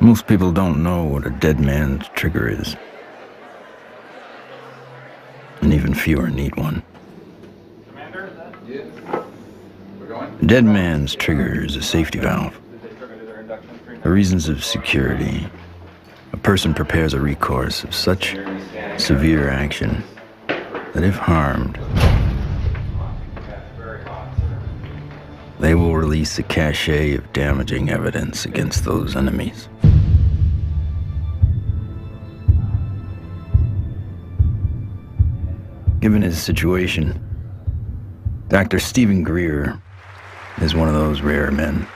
Most people don't know what a dead man's trigger is. And even fewer need one. Commander, is that? Yes. We're going? A dead man's trigger is a safety valve. For reasons of security, a person prepares a recourse of such severe action that if harmed, they will release a cachet of damaging evidence against those enemies. Given his situation, Dr. Stephen Greer is one of those rare men.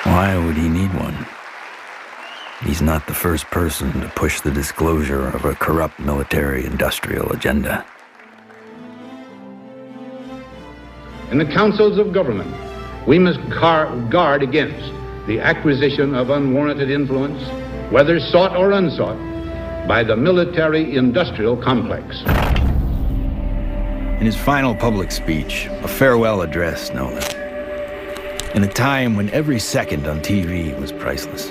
Why would he need one? He's not the first person to push the disclosure of a corrupt military-industrial agenda. In the councils of government, we must guard against the acquisition of unwarranted influence, whether sought or unsought, by the military-industrial complex. In his final public speech, a farewell address, no less, in a time when every second on TV was priceless,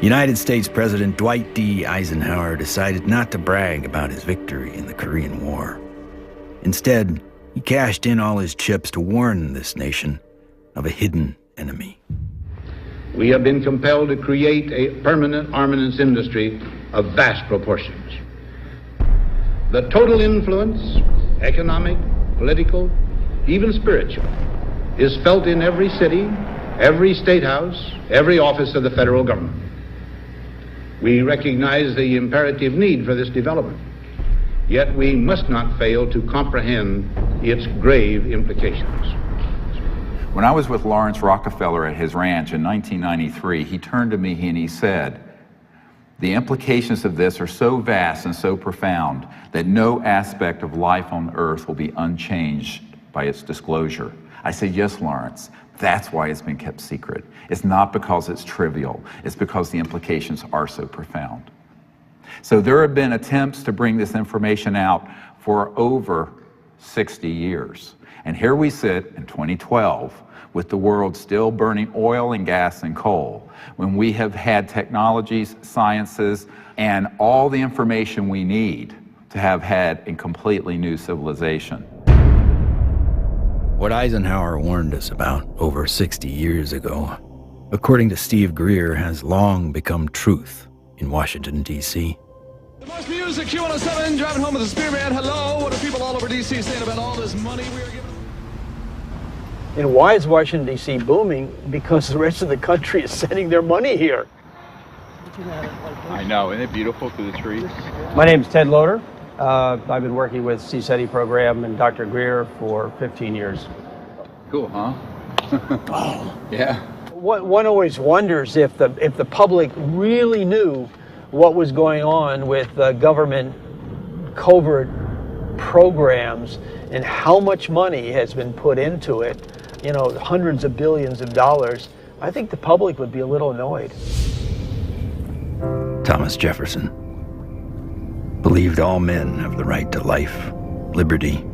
United States President Dwight D. Eisenhower decided not to brag about his victory in the Korean War. Instead, he cashed in all his chips to warn this nation of a hidden enemy. We have been compelled to create a permanent armaments industry of vast proportions. The total influence, economic, political, even spiritual, is felt in every city, every state house, every office of the federal government. We recognize the imperative need for this development, yet we must not fail to comprehend its grave implications. When I was with Lawrence Rockefeller at his ranch in 1993, he turned to me and he said, "The implications of this are so vast and so profound that no aspect of life on Earth will be unchanged by its disclosure." I said, "Yes, Lawrence, that's why it's been kept secret. It's not because it's trivial, it's because the implications are so profound." So there have been attempts to bring this information out for over 60 years. And here we sit in 2012 with the world still burning oil and gas and coal, when we have had technologies, sciences, and all the information we need to have had a completely new civilization. What Eisenhower warned us about over 60 years ago, according to Steve Greer, has long become truth in Washington, D.C. The most music, Q107, driving home with the Spearman. Hello, what are people all over D.C. saying about all this money we are giving? And why is Washington, D.C. booming? Because the rest of the country is sending their money here. I know, isn't it beautiful through the trees? My name is Ted Loader. I've been working with CSETI program and Dr. Greer for 15 years. Cool, huh? Oh. Yeah. One always wonders if the public really knew what was going on with government covert programs and how much money has been put into it, you know, hundreds of billions of dollars. I think the public would be a little annoyed. Thomas Jefferson believed all men have the right to life, liberty,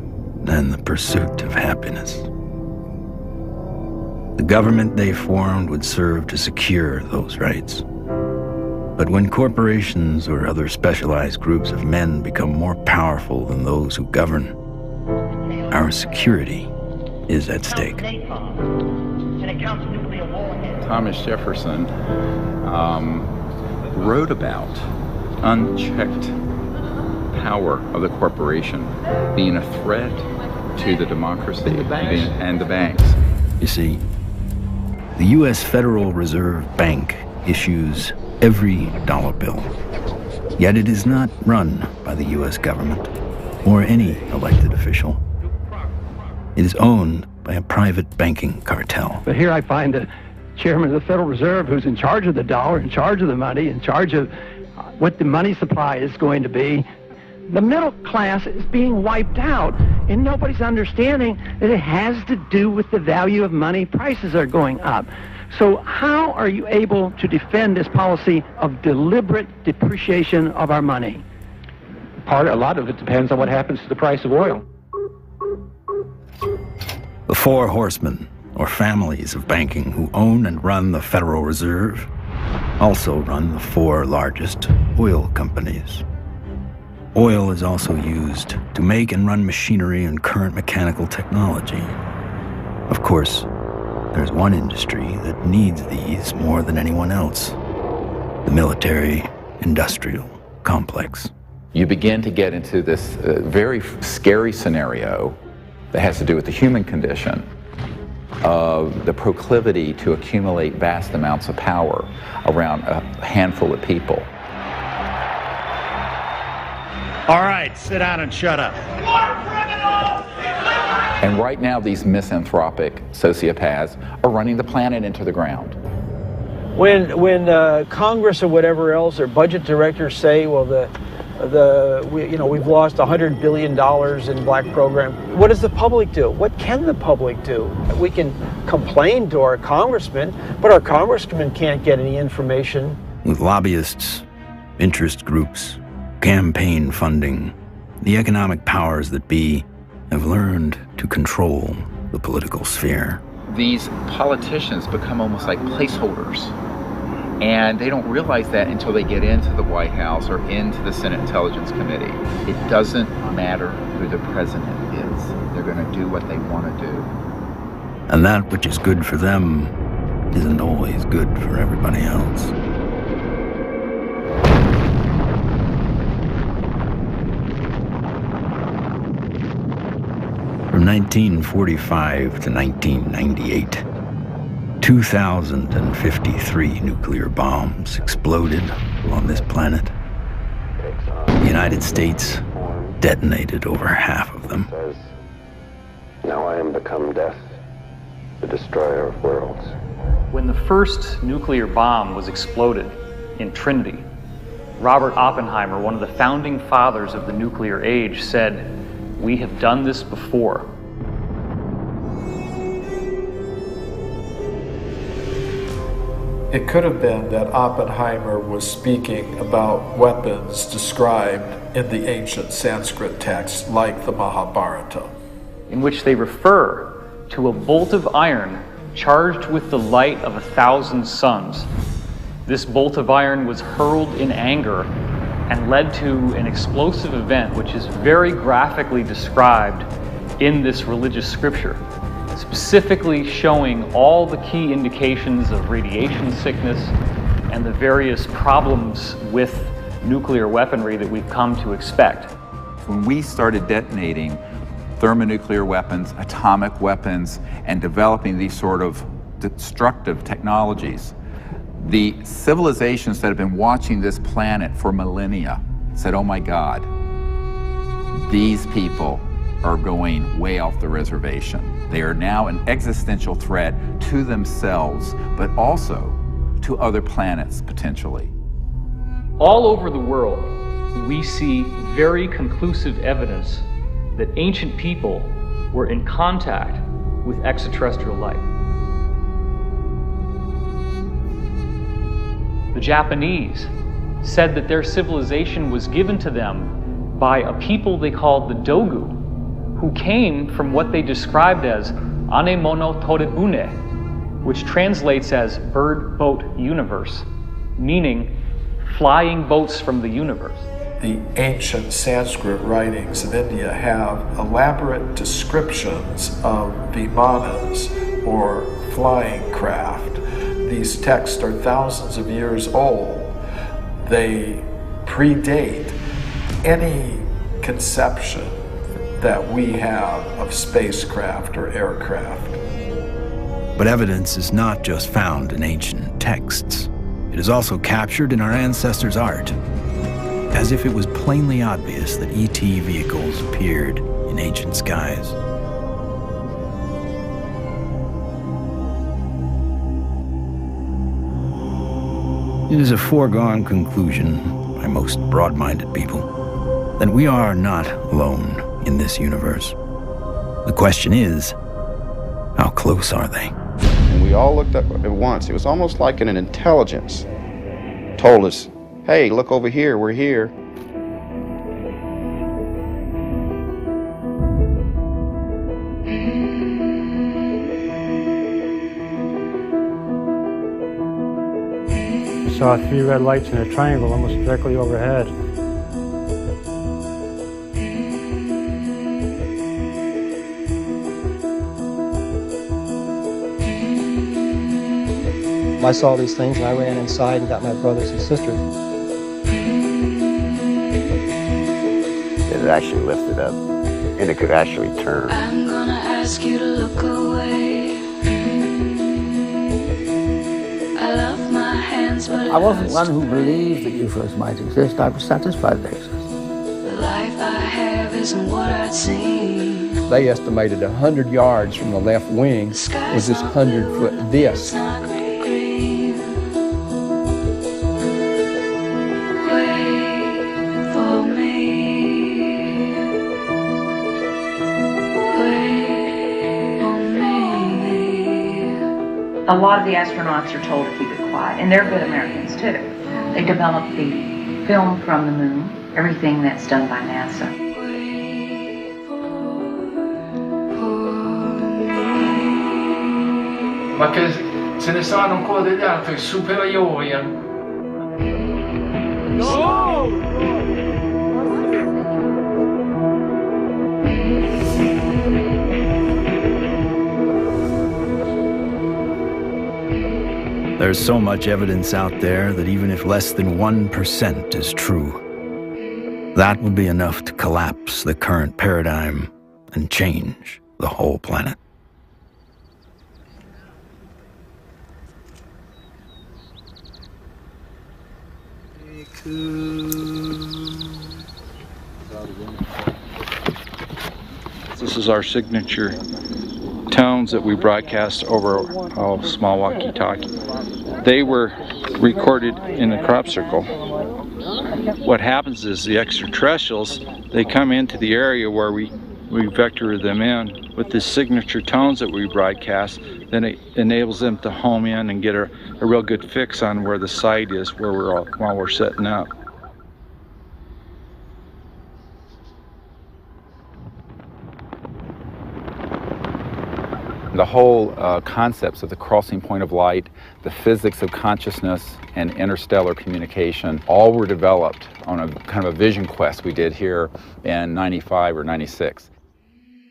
and the pursuit of happiness. The government they formed would serve to secure those rights. But when corporations or other specialized groups of men become more powerful than those who govern, our security is at stake. Thomas Jefferson wrote about unchecked power of the corporation being a threat to the democracy and the banks. You see, the U.S. Federal Reserve Bank issues every dollar bill, yet it is not run by the U.S. government or any elected official. It is owned by a private banking cartel. But here I find the chairman of the Federal Reserve who's in charge of the dollar, in charge of the money, in charge of what the money supply is going to be, The middle class is being wiped out, and nobody's understanding that it has to do with the value of money. Prices are going up. So how are you able to defend this policy of deliberate depreciation of our money? A lot of it depends on what happens to the price of oil. The four horsemen, or families of banking who own and run the Federal Reserve, also run the four largest oil companies. Oil is also used to make and run machinery and current mechanical technology. Of course, there's one industry that needs these more than anyone else: the military-industrial complex. You begin to get into this very scary scenario that has to do with the human condition, of the proclivity to accumulate vast amounts of power around a handful of people. All right, sit down and shut up. And right now, these misanthropic sociopaths are running the planet into the ground. When Congress or whatever else or budget directors say, well, we've lost $100 billion in black program, what does the public do? What can the public do? We can complain to our congressmen, but our congressmen can't get any information. With lobbyists, interest groups, campaign funding, the economic powers that be have learned to control the political sphere. These politicians become almost like placeholders, and they don't realize that until they get into the White House or into the Senate Intelligence Committee. It doesn't matter who the president is. They're going to do what they want to do. And that which is good for them isn't always good for everybody else. From 1945 to 1998, 2,053 nuclear bombs exploded on this planet. The United States detonated over half of them. Now I am become death, the destroyer of worlds. When the first nuclear bomb was exploded in Trinity, Robert Oppenheimer, one of the founding fathers of the nuclear age, said, "We have done this before." It could have been that Oppenheimer was speaking about weapons described in the ancient Sanskrit texts like the Mahabharata, in which they refer to a bolt of iron charged with the light of 1,000 suns. This bolt of iron was hurled in anger and led to an explosive event which is very graphically described in this religious scripture, specifically showing all the key indications of radiation sickness and the various problems with nuclear weaponry that we've come to expect. When we started detonating thermonuclear weapons, atomic weapons, and developing these sort of destructive technologies, the civilizations that have been watching this planet for millennia said, oh my God, these people are going way off the reservation. They are now an existential threat to themselves, but also to other planets, potentially. All over the world, we see very conclusive evidence that ancient people were in contact with extraterrestrial life. The Japanese said that their civilization was given to them by a people they called the Dogu, who came from what they described as Anemono Torebune, which translates as bird boat universe, meaning flying boats from the universe. The ancient Sanskrit writings of India have elaborate descriptions of vimanas, or flying craft. These texts are thousands of years old. They predate any conception that we have of spacecraft or aircraft. But evidence is not just found in ancient texts. It is also captured in our ancestors' art, as if it was plainly obvious that ET vehicles appeared in ancient skies. It is a foregone conclusion by most broad-minded people then we are not alone in this universe. The question is, how close are they? And we all looked up at once. It was almost like an intelligence told us, hey, look over here, we're here. I saw 3 red lights in a triangle almost directly overhead. I saw these things and I ran inside and got my brothers and sisters. It actually lifted up and it could actually turn. I'm gonna ask you to look away. I love my hands, but I wasn't one who believed that UFOs might exist. I was satisfied they exist. the life I have isn't what I'd seen. They estimated 100 yards from the left wing was this 100-foot disc. A lot of the astronauts are told to keep it quiet, and they're good Americans too. They develop the film from the moon, everything that's done by NASA. Ma che se ne sanno ancora degli altri superiori. No! There's so much evidence out there that even if less than 1% is true, that would be enough to collapse the current paradigm and change the whole planet. This is our signature tones that we broadcast over a small walkie-talkie. They were recorded in a crop circle. What happens is the extraterrestrials, they come into the area where we vector them in with the signature tones that we broadcast. Then it enables them to home in and get a real good fix on where the site is while we're setting up. The whole concepts of the crossing point of light, the physics of consciousness and interstellar communication, all were developed on a kind of a vision quest we did here in 95 or 96.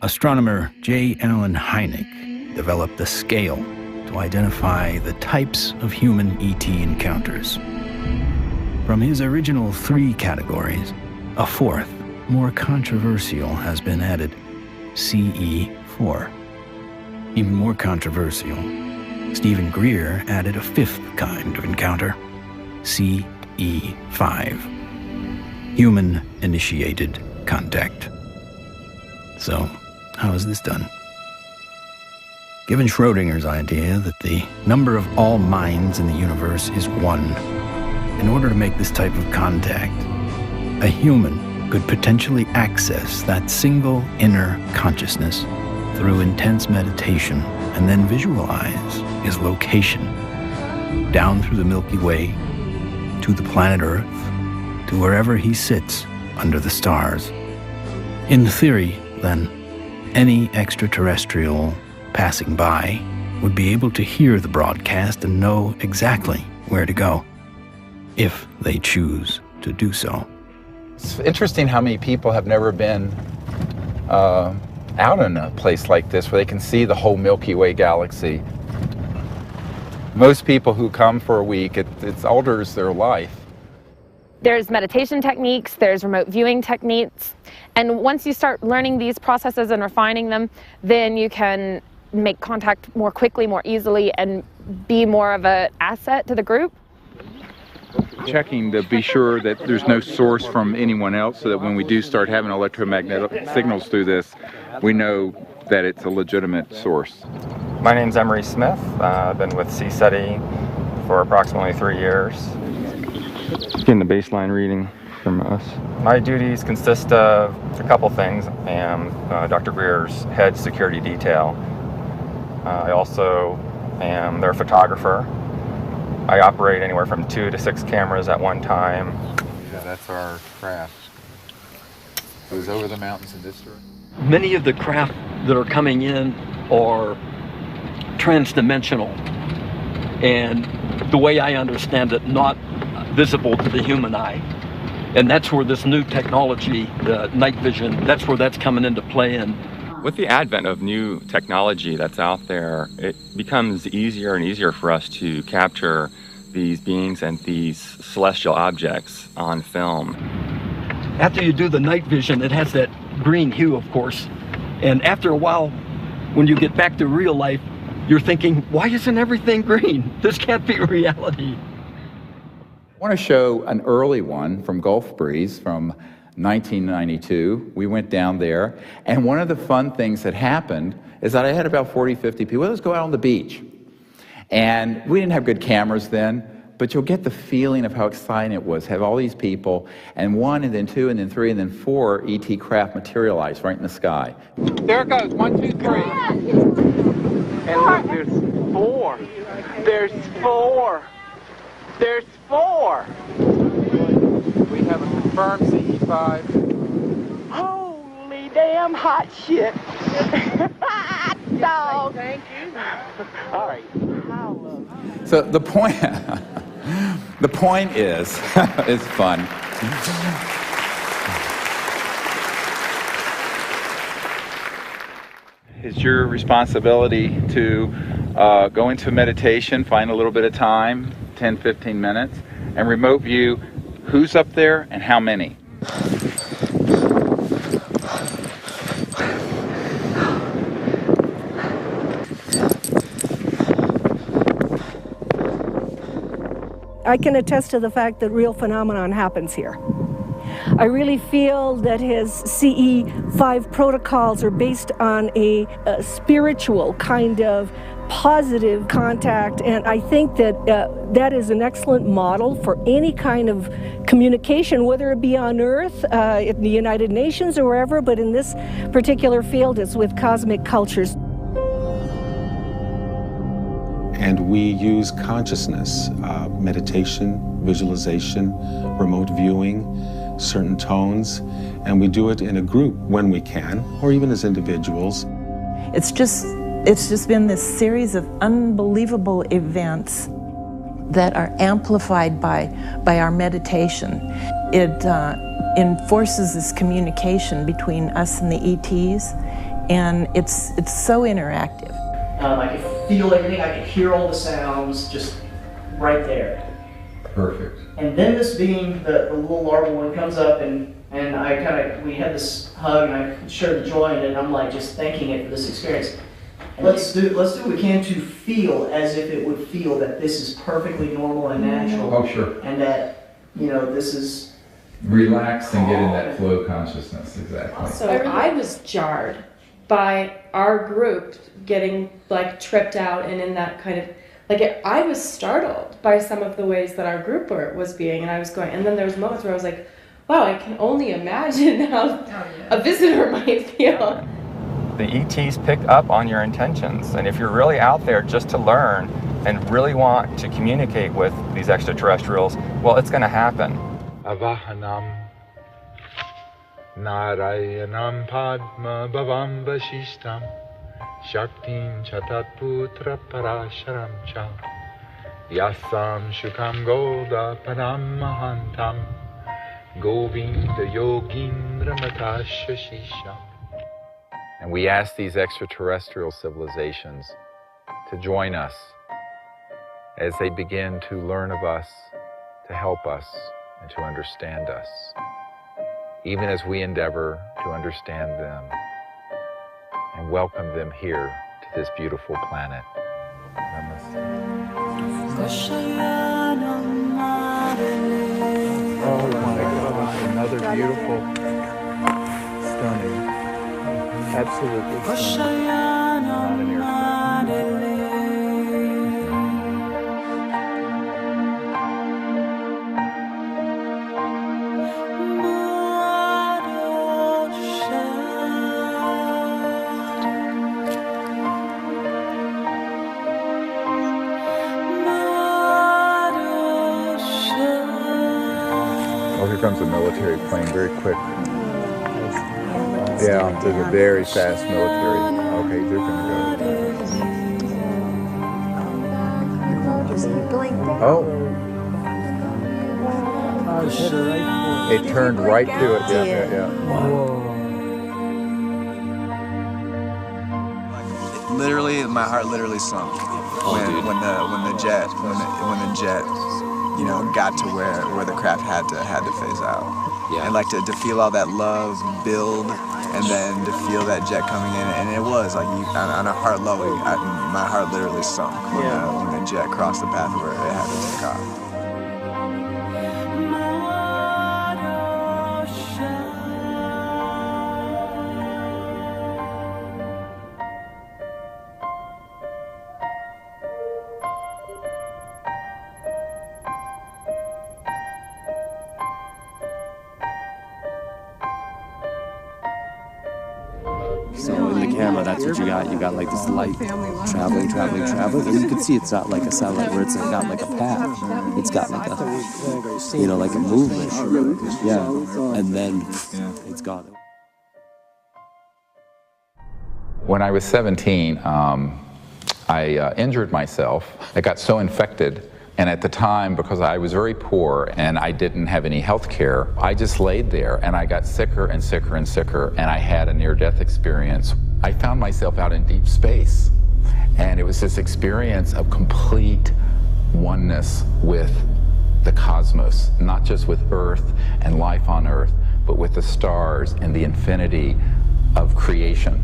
Astronomer J. Allen Hynek developed a scale to identify the types of human ET encounters. From his original 3 categories, a 4th, more controversial, has been added, CE4. Even more controversial, Stephen Greer added a 5th kind of encounter, CE5, human-initiated contact. So, how is this done? Given Schrodinger's idea that the number of all minds in the universe is 1, in order to make this type of contact, a human could potentially access that single inner consciousness through intense meditation and then visualize his location down through the Milky Way to the planet Earth, to wherever he sits under the stars. In theory, then, any extraterrestrial passing by would be able to hear the broadcast and know exactly where to go, if they choose to do so. It's interesting how many people have never been out in a place like this where they can see the whole Milky Way galaxy. Most people who come for a week, it alters their life. There's meditation techniques, there's remote viewing techniques, and once you start learning these processes and refining them, then you can make contact more quickly, more easily, and be more of an asset to the group. Checking to be sure that there's no source from anyone else, so that when we do start having electromagnetic signals through this, we know that it's a legitimate source. My name's Emery Smith. I've been with CSETI for approximately 3 years. Getting the baseline reading. from us? My duties consist of a couple things. I am Dr. Greer's head security detail. I also am their photographer. I operate anywhere from 2 to 6 cameras at one time. Yeah, that's our craft. It was over the mountains in this direction. Many of the craft that are coming in are transdimensional, and the way I understand it, not visible to the human eye. And that's where this new technology, the night vision, that's where that's coming into play. And with the advent of new technology that's out there, it becomes easier and easier for us to capture these beings and these celestial objects on film. After you do the night vision, it has that green hue, of course. And after a while, when you get back to real life, you're thinking, why isn't everything green? This can't be reality. I want to show an early one from Gulf Breeze from 1992. We went down there, and one of the fun things that happened is that I had about 40, 50 people. Let's go out on the beach. And we didn't have good cameras then, but you'll get the feeling of how exciting it was. Have all these people, and 1, and then 2, and then 3, and then 4 ET craft materialize right in the sky. There it goes, 1, 2, 3. And look, there's 4. There's 4. There's 4. We have a confirmed CE5. Holy damn hot shit. Dog. Thank you. All right. So the point, the point is, it's fun. It's your responsibility to go into meditation, find a little bit of time, 10, 15 minutes, and remote view who's up there and how many. I can attest to the fact that real phenomenon happens here. I really feel that his CE5 protocols are based on a spiritual kind of positive contact, and I think that that is an excellent model for any kind of communication, whether it be on Earth, in the United Nations or wherever, but in this particular field it's with cosmic cultures. And we use consciousness, meditation, visualization, remote viewing, certain tones, and we do it in a group when we can, or even as individuals. It's just been this series of unbelievable events that are amplified by our meditation. It enforces this communication between us and the ETs, and it's so interactive. I can feel everything, I can hear all the sounds just right there. Perfect. And then this being the little larval one comes up, and we had this hug, and I shared the joy in it, and I'm like just thanking it for this experience. And let's do what we can to feel as if it would feel that this is perfectly normal and natural. Oh, sure. And that, this is... Relax and get in that flow consciousness, exactly. So I was jarred by our group getting tripped out and in that kind of, I was startled by some of the ways that our group was being, and I was going, and then there was moments where I was like, wow, I can only imagine how a visitor might feel. The ETs pick up on your intentions, and if you're really out there just to learn and really want to communicate with these extraterrestrials, well, it's going to happen. Avahanam Narayanam Padma Bhavam Vasishtam Shaktim Chatat Putra Parasharam Cha Yasam Shukam Goda Padam Mahantam Govinda Yogindra Matashashisham. And we ask these extraterrestrial civilizations to join us as they begin to learn of us, to help us, and to understand us, even as we endeavor to understand them and welcome them here to this beautiful planet. Namaste. Oh my God, another beautiful, stunning, absolutely stunning. Not an airplane. Oh, here comes a military plane, very quick. Yeah, there's a very fast military. Okay, they're gonna go. Just blinked out. Oh. It turned right to it. Yeah. Literally, my heart literally sunk when the jet, you know, got to where the craft had to phase out. Yeah. And like to feel all that love build, and then to feel that jet coming in, and it was like on a heart level, my heart literally sunk when the jet crossed the path where it had to take off. So in the camera, that's what you got. You got like this light traveling, and you can see it's not like a satellite where it's got like a path. It's got like a, you know, like a movement. Yeah, and then it's gone. When I was 17, I injured myself. I got so infected. And at the time, because I was very poor and I didn't have any health care, I just laid there and I got sicker and sicker and sicker, and I had a near-death experience. I found myself out in deep space, and it was this experience of complete oneness with the cosmos, not just with Earth and life on Earth, but with the stars and the infinity of creation.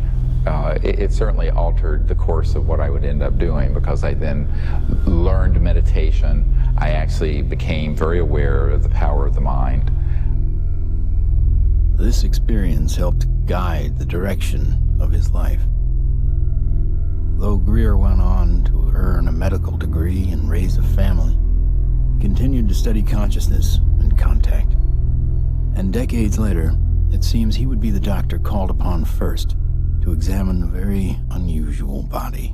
It certainly altered the course of what I would end up doing, because I then learned meditation. I actually became very aware of the power of the mind. This experience helped guide the direction of his life. Though Greer went on to earn a medical degree and raise a family, he continued to study consciousness and contact. And decades later, it seems he would be the doctor called upon first to examine a very unusual body.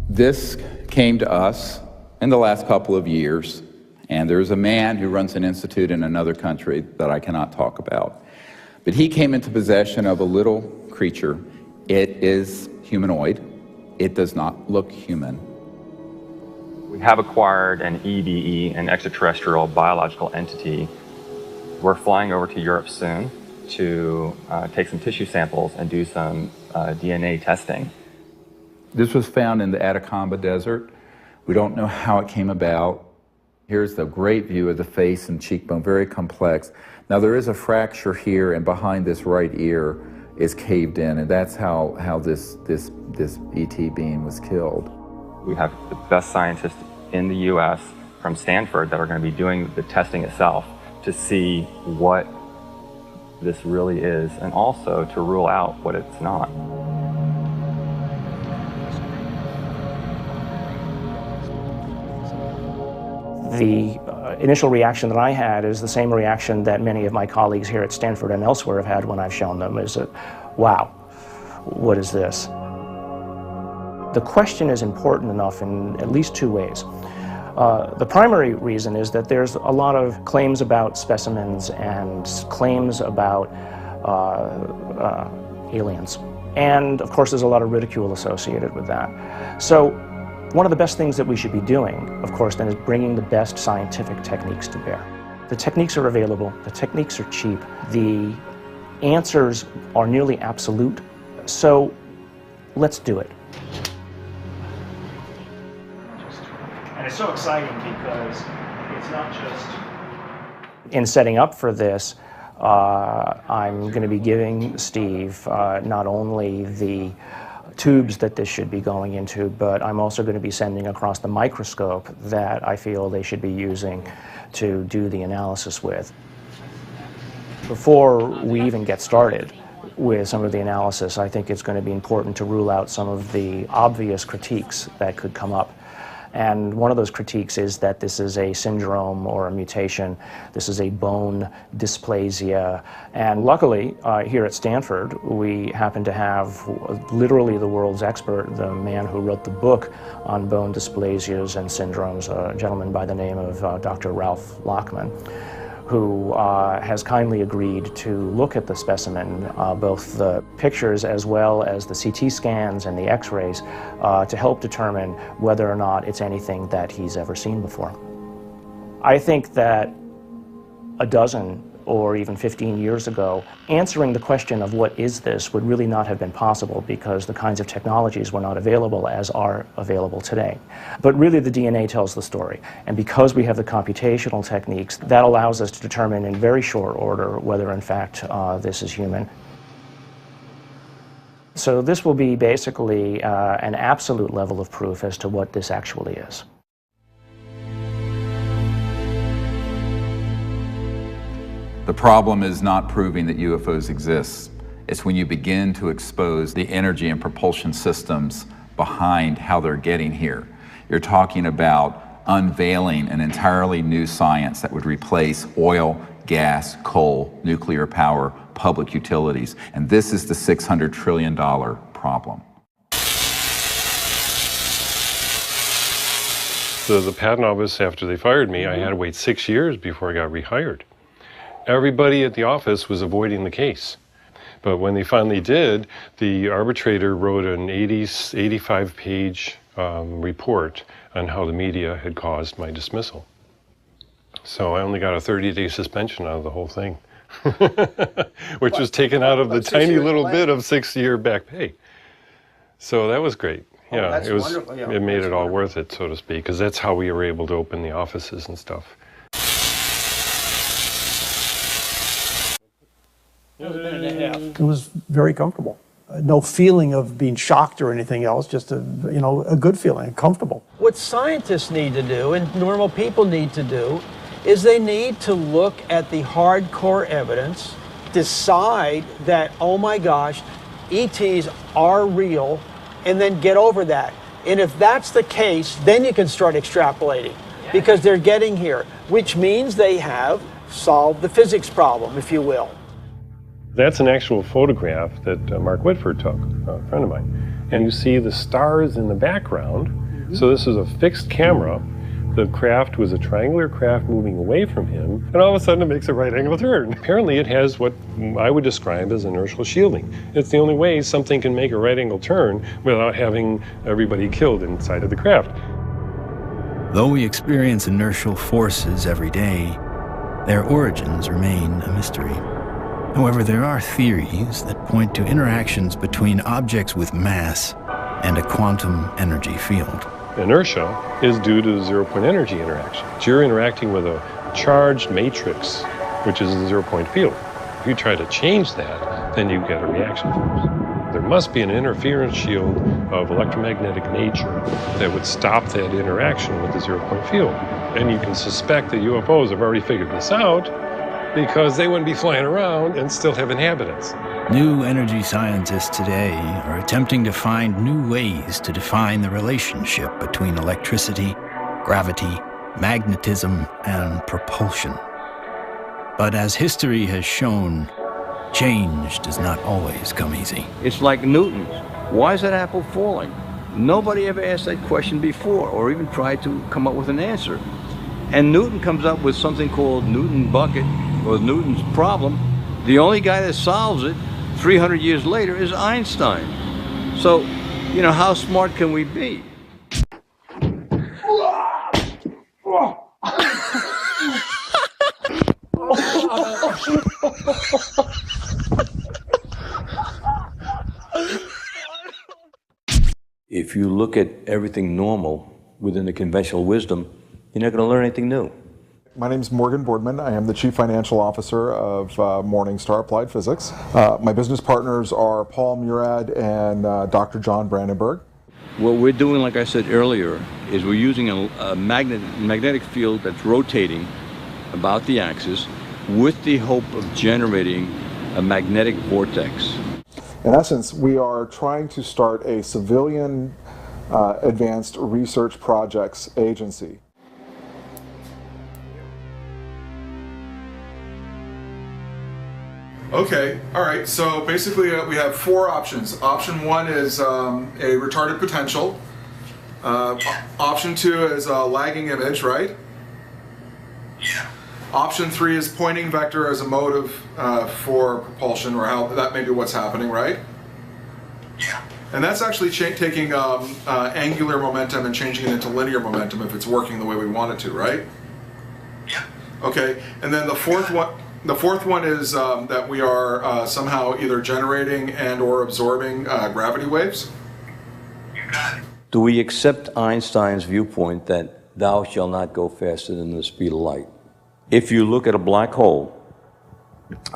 This came to us in the last couple of years, and there's a man who runs an institute in another country that I cannot talk about. But he came into possession of a little creature. It is humanoid. It does not look human. We have acquired an EBE, an extraterrestrial biological entity. We're flying over to Europe soon to take some tissue samples and do some DNA testing. This was found in the Atacama Desert. We don't know how it came about. Here's the great view of the face and cheekbone, very complex. Now there is a fracture here, and behind this right ear is caved in, and that's how this ET being was killed. We have the best scientists in the US from Stanford that are going to be doing the testing itself to see what this really is, and also to rule out what it's not. The initial reaction that I had is the same reaction that many of my colleagues here at Stanford and elsewhere have had when I've shown them, is that, wow, what is this? The question is important enough in at least two ways. The primary reason is that there's a lot of claims about specimens and claims about aliens. And of course there's a lot of ridicule associated with that. So one of the best things that we should be doing, of course, then is bringing the best scientific techniques to bear. The techniques are available, the techniques are cheap, the answers are nearly absolute, so let's do it. And it's so exciting because it's not just... In setting up for this, I'm going to be giving Steve not only the tubes that this should be going into, but I'm also going to be sending across the microscope that I feel they should be using to do the analysis with. Before we even get started with some of the analysis, I think it's going to be important to rule out some of the obvious critiques that could come up. And one of those critiques is that this is a syndrome or a mutation. This is a bone dysplasia. And luckily, here at Stanford, we happen to have literally the world's expert, the man who wrote the book on bone dysplasias and syndromes, a gentleman by the name of Dr. Ralph Lockman, who has kindly agreed to look at the specimen, both the pictures as well as the CT scans and the X-rays, to help determine whether or not it's anything that he's ever seen before. I think that a dozen or even 15 years ago, answering the question of what is this would really not have been possible because the kinds of technologies were not available as are available today. But really the DNA tells the story. And because we have the computational techniques, that allows us to determine in very short order whether in fact this is human. So this will be basically an absolute level of proof as to what this actually is. The problem is not proving that UFOs exist. It's when you begin to expose the energy and propulsion systems behind how they're getting here. You're talking about unveiling an entirely new science that would replace oil, gas, coal, nuclear power, public utilities. And this is the $600 trillion problem. So the patent office, after they fired me, I had to wait 6 years before I got rehired. Everybody at the office was avoiding the case. But when they finally did, the arbitrator wrote an 85-page report on how the media had caused my dismissal. So I only got a 30-day suspension out of the whole thing, which was taken out of the tiny little bit of 6-year back pay. So that was great. Yeah, it was. Yeah, it made it all worth it, so to speak, because that's how we were able to open the offices and stuff. It was very comfortable. No feeling of being shocked or anything else, just a good feeling, comfortable. What scientists need to do and normal people need to do is they need to look at the hardcore evidence, decide that, oh my gosh, ETs are real, and then get over that. And if that's the case, then you can start extrapolating because they're getting here, which means they have solved the physics problem, if you will. That's an actual photograph that Mark Whitford took, a friend of mine. And you see the stars in the background. So this is a fixed camera. The craft was a triangular craft moving away from him, and all of a sudden it makes a right angle turn. Apparently it has what I would describe as inertial shielding. It's the only way something can make a right angle turn without having everybody killed inside of the craft. Though we experience inertial forces every day, their origins remain a mystery. However, there are theories that point to interactions between objects with mass and a quantum energy field. Inertia is due to zero-point energy interaction. So you're interacting with a charged matrix, which is a zero-point field. If you try to change that, then you get a reaction force. There must be an interference shield of electromagnetic nature that would stop that interaction with the zero-point field. And you can suspect that UFOs have already figured this out, because they wouldn't be flying around and still have inhabitants. New energy scientists today are attempting to find new ways to define the relationship between electricity, gravity, magnetism, and propulsion. But as history has shown, change does not always come easy. It's like Newton. Why is that apple falling? Nobody ever asked that question before or even tried to come up with an answer. And Newton comes up with something called Newton bucket, or Newton's problem. The only guy that solves it 300 years later is Einstein. So, how smart can we be? If you look at everything normal within the conventional wisdom, you're not going to learn anything new. My name is Morgan Boardman. I am the Chief Financial Officer of Morningstar Applied Physics. My business partners are Paul Murad and Dr. John Brandenburg. What we're doing, like I said earlier, is we're using a magnetic field that's rotating about the axis with the hope of generating a magnetic vortex. In essence, we are trying to start a civilian advanced research projects agency. Okay, all right, so basically we have 4 options. Option 1 is a retarded potential. Option 2 is a lagging image, right? Yeah. Option 3 is pointing vector as a motive for propulsion, or how that may be what's happening, right? Yeah. And that's actually taking angular momentum and changing it into linear momentum if it's working the way we want it to, right? Yeah. Okay. And then the fourth one is that we are somehow either generating and or absorbing gravity waves. You got it. Do we accept Einstein's viewpoint that thou shalt not go faster than the speed of light? If you look at a black hole,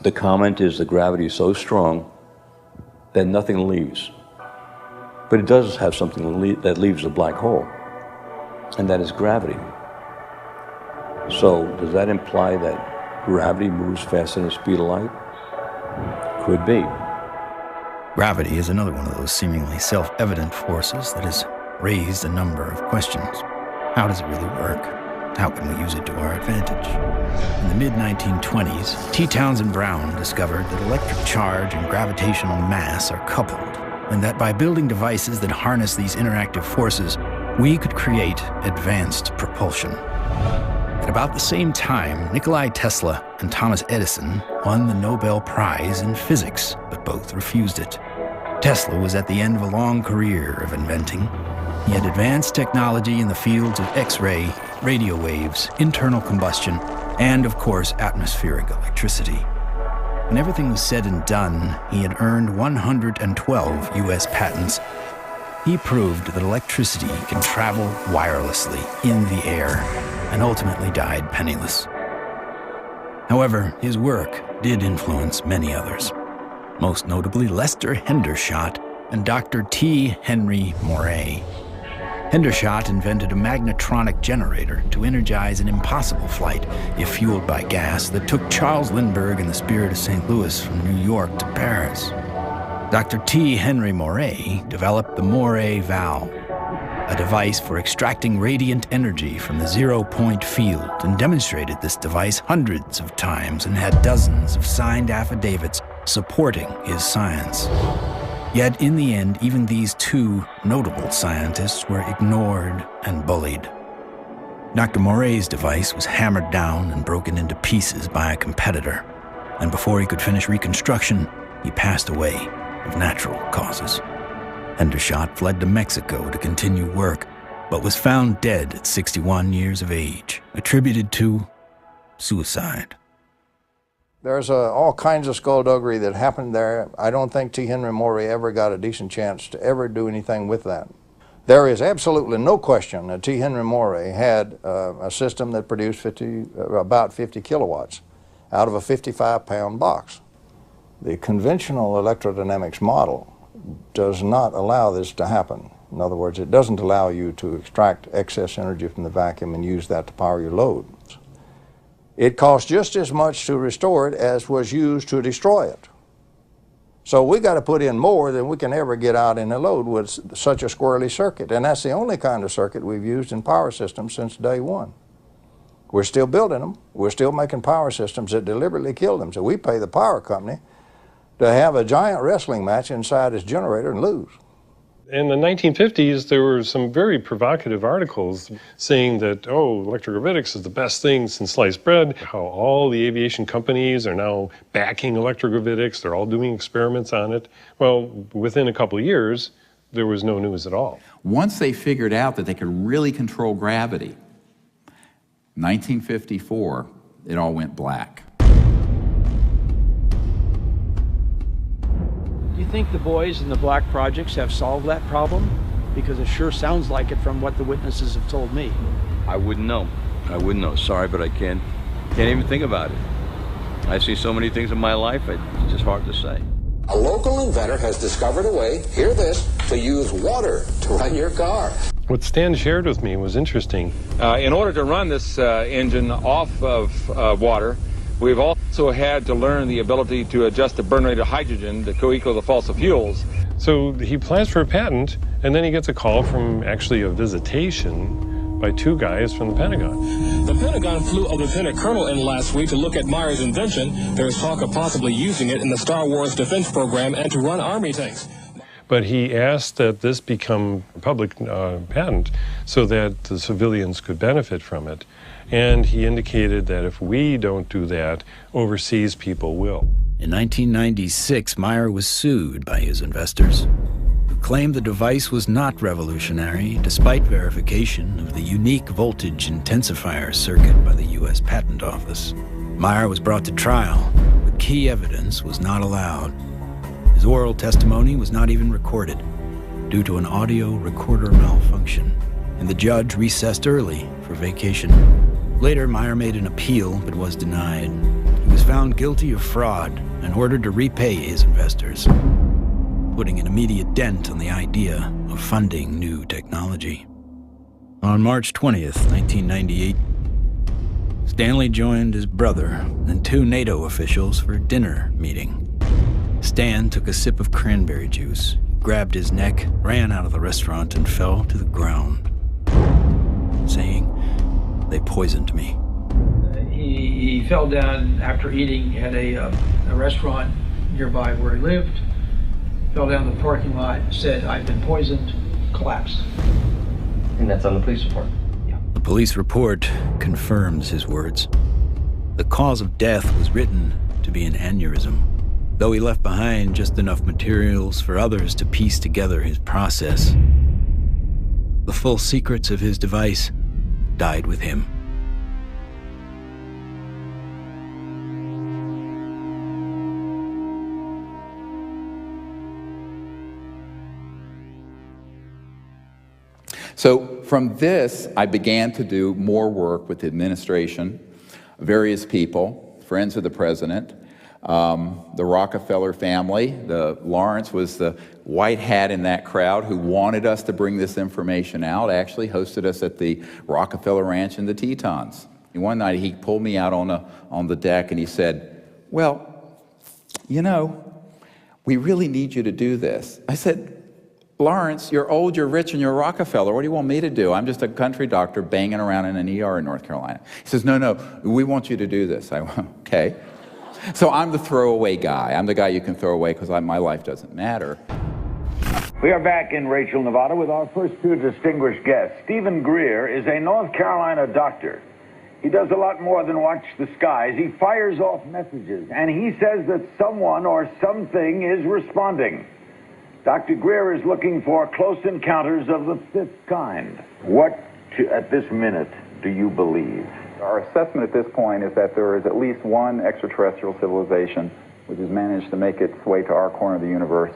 the comment is the gravity is so strong that nothing leaves. But it does have something that leaves the black hole, and that is gravity. So does that imply that gravity moves faster than the speed of light? Could be. Gravity is another one of those seemingly self-evident forces that has raised a number of questions. How does it really work? How can we use it to our advantage? In the mid-1920s, T. Townsend Brown discovered that electric charge and gravitational mass are coupled, and that by building devices that harness these interactive forces, we could create advanced propulsion. At about the same time, Nikola Tesla and Thomas Edison won the Nobel Prize in physics, but both refused it. Tesla was at the end of a long career of inventing. He had advanced technology in the fields of X-ray, radio waves, internal combustion, and, of course, atmospheric electricity. When everything was said and done, he had earned 112 U.S. patents. He proved that electricity can travel wirelessly in the air, and ultimately died penniless. However, his work did influence many others, most notably Lester Hendershot and Dr. T. Henry Moray. Hendershot invented a magnetronic generator to energize an impossible flight, if fueled by gas, that took Charles Lindbergh and the Spirit of St. Louis from New York to Paris. Dr. T. Henry Moray developed the Moray valve, a device for extracting radiant energy from the zero-point field, and demonstrated this device hundreds of times and had dozens of signed affidavits supporting his science. Yet in the end, even these two notable scientists were ignored and bullied. Dr. Moray's device was hammered down and broken into pieces by a competitor, and before he could finish reconstruction, he passed away of natural causes. Hendershot fled to Mexico to continue work, but was found dead at 61 years of age, attributed to suicide. There's all kinds of skullduggery that happened there. I don't think T. Henry Moray ever got a decent chance to ever do anything with that. There is absolutely no question that T. Henry Moray had a system that produced about 50 kilowatts out of a 55-pound box. The conventional electrodynamics model does not allow this to happen. In other words, it doesn't allow you to extract excess energy from the vacuum and use that to power your loads. It costs just as much to restore it as was used to destroy it. So we got to put in more than we can ever get out in a load with such a squirrely circuit. And that's the only kind of circuit we've used in power systems since day one. We're still building them. We're still making power systems that deliberately kill them. So we pay the power company to have a giant wrestling match inside his generator and lose. In the 1950s, there were some very provocative articles saying that, oh, electrogravitics is the best thing since sliced bread, how all the aviation companies are now backing electrogravitics, they're all doing experiments on it. Well, within a couple of years, there was no news at all. Once they figured out that they could really control gravity, 1954, it all went black. Do you think the boys in the black projects have solved that problem? Because it sure sounds like it from what the witnesses have told me. I wouldn't know. I wouldn't know. Sorry, but I can't even think about it. I see so many things in my life, it's just hard to say. A local inventor has discovered a way, hear this, to use water to run your car. What Stan shared with me was interesting. In order to run this engine off of water, we've also had to learn the ability to adjust the burn rate of hydrogen to co-equal the fossil fuels. So he applies for a patent, and then he gets a call from actually a visitation by two guys from the Pentagon. The Pentagon flew a lieutenant colonel in last week to look at Meyer's invention. There's talk of possibly using it in the Star Wars defense program and to run Army tanks. But he asked that this become a public patent so that the civilians could benefit from it. And he indicated that if we don't do that, overseas people will. In 1996, Meyer was sued by his investors, who claimed the device was not revolutionary, despite verification of the unique voltage intensifier circuit by the U.S. Patent Office. Meyer was brought to trial, but key evidence was not allowed. His oral testimony was not even recorded due to an audio recorder malfunction, and the judge recessed early for vacation. Later, Meyer made an appeal but was denied. He was found guilty of fraud and ordered to repay his investors, putting an immediate dent on the idea of funding new technology. On March 20th, 1998, Stanley joined his brother and 2 NATO officials for a dinner meeting. Stan took a sip of cranberry juice, grabbed his neck, ran out of the restaurant, and fell to the ground, saying, "They poisoned me." He fell down after eating at a restaurant nearby where he lived, fell down the parking lot, said, "I've been poisoned," collapsed. And that's on the police report? Yeah. The police report confirms his words. The cause of death was written to be an aneurysm, though he left behind just enough materials for others to piece together his process. The full secrets of his device died with him. So from this, I began to do more work with the administration, various people, friends of the president, the Rockefeller family. Lawrence was the white hat in that crowd who wanted us to bring this information out, actually hosted us at the Rockefeller Ranch in the Tetons. And one night he pulled me out on the deck and he said, "Well, you know, we really need you to do this." I said, "Lawrence, you're old, you're rich, and you're Rockefeller. What do you want me to do? I'm just a country doctor banging around in an ER in North Carolina." He says, "No, we want you to do this." I went, "Okay." So I'm the throwaway guy. I'm the guy you can throw away because my life doesn't matter. We are back in Rachel, Nevada with our first 2 distinguished guests. Stephen Greer is a North Carolina doctor. He does a lot more than watch the skies. He fires off messages, and he says that someone or something is responding. Dr. Greer is looking for close encounters of the 5th kind. What, at this minute, do you believe? Our assessment at this point is that there is at least one extraterrestrial civilization which has managed to make its way to our corner of the universe.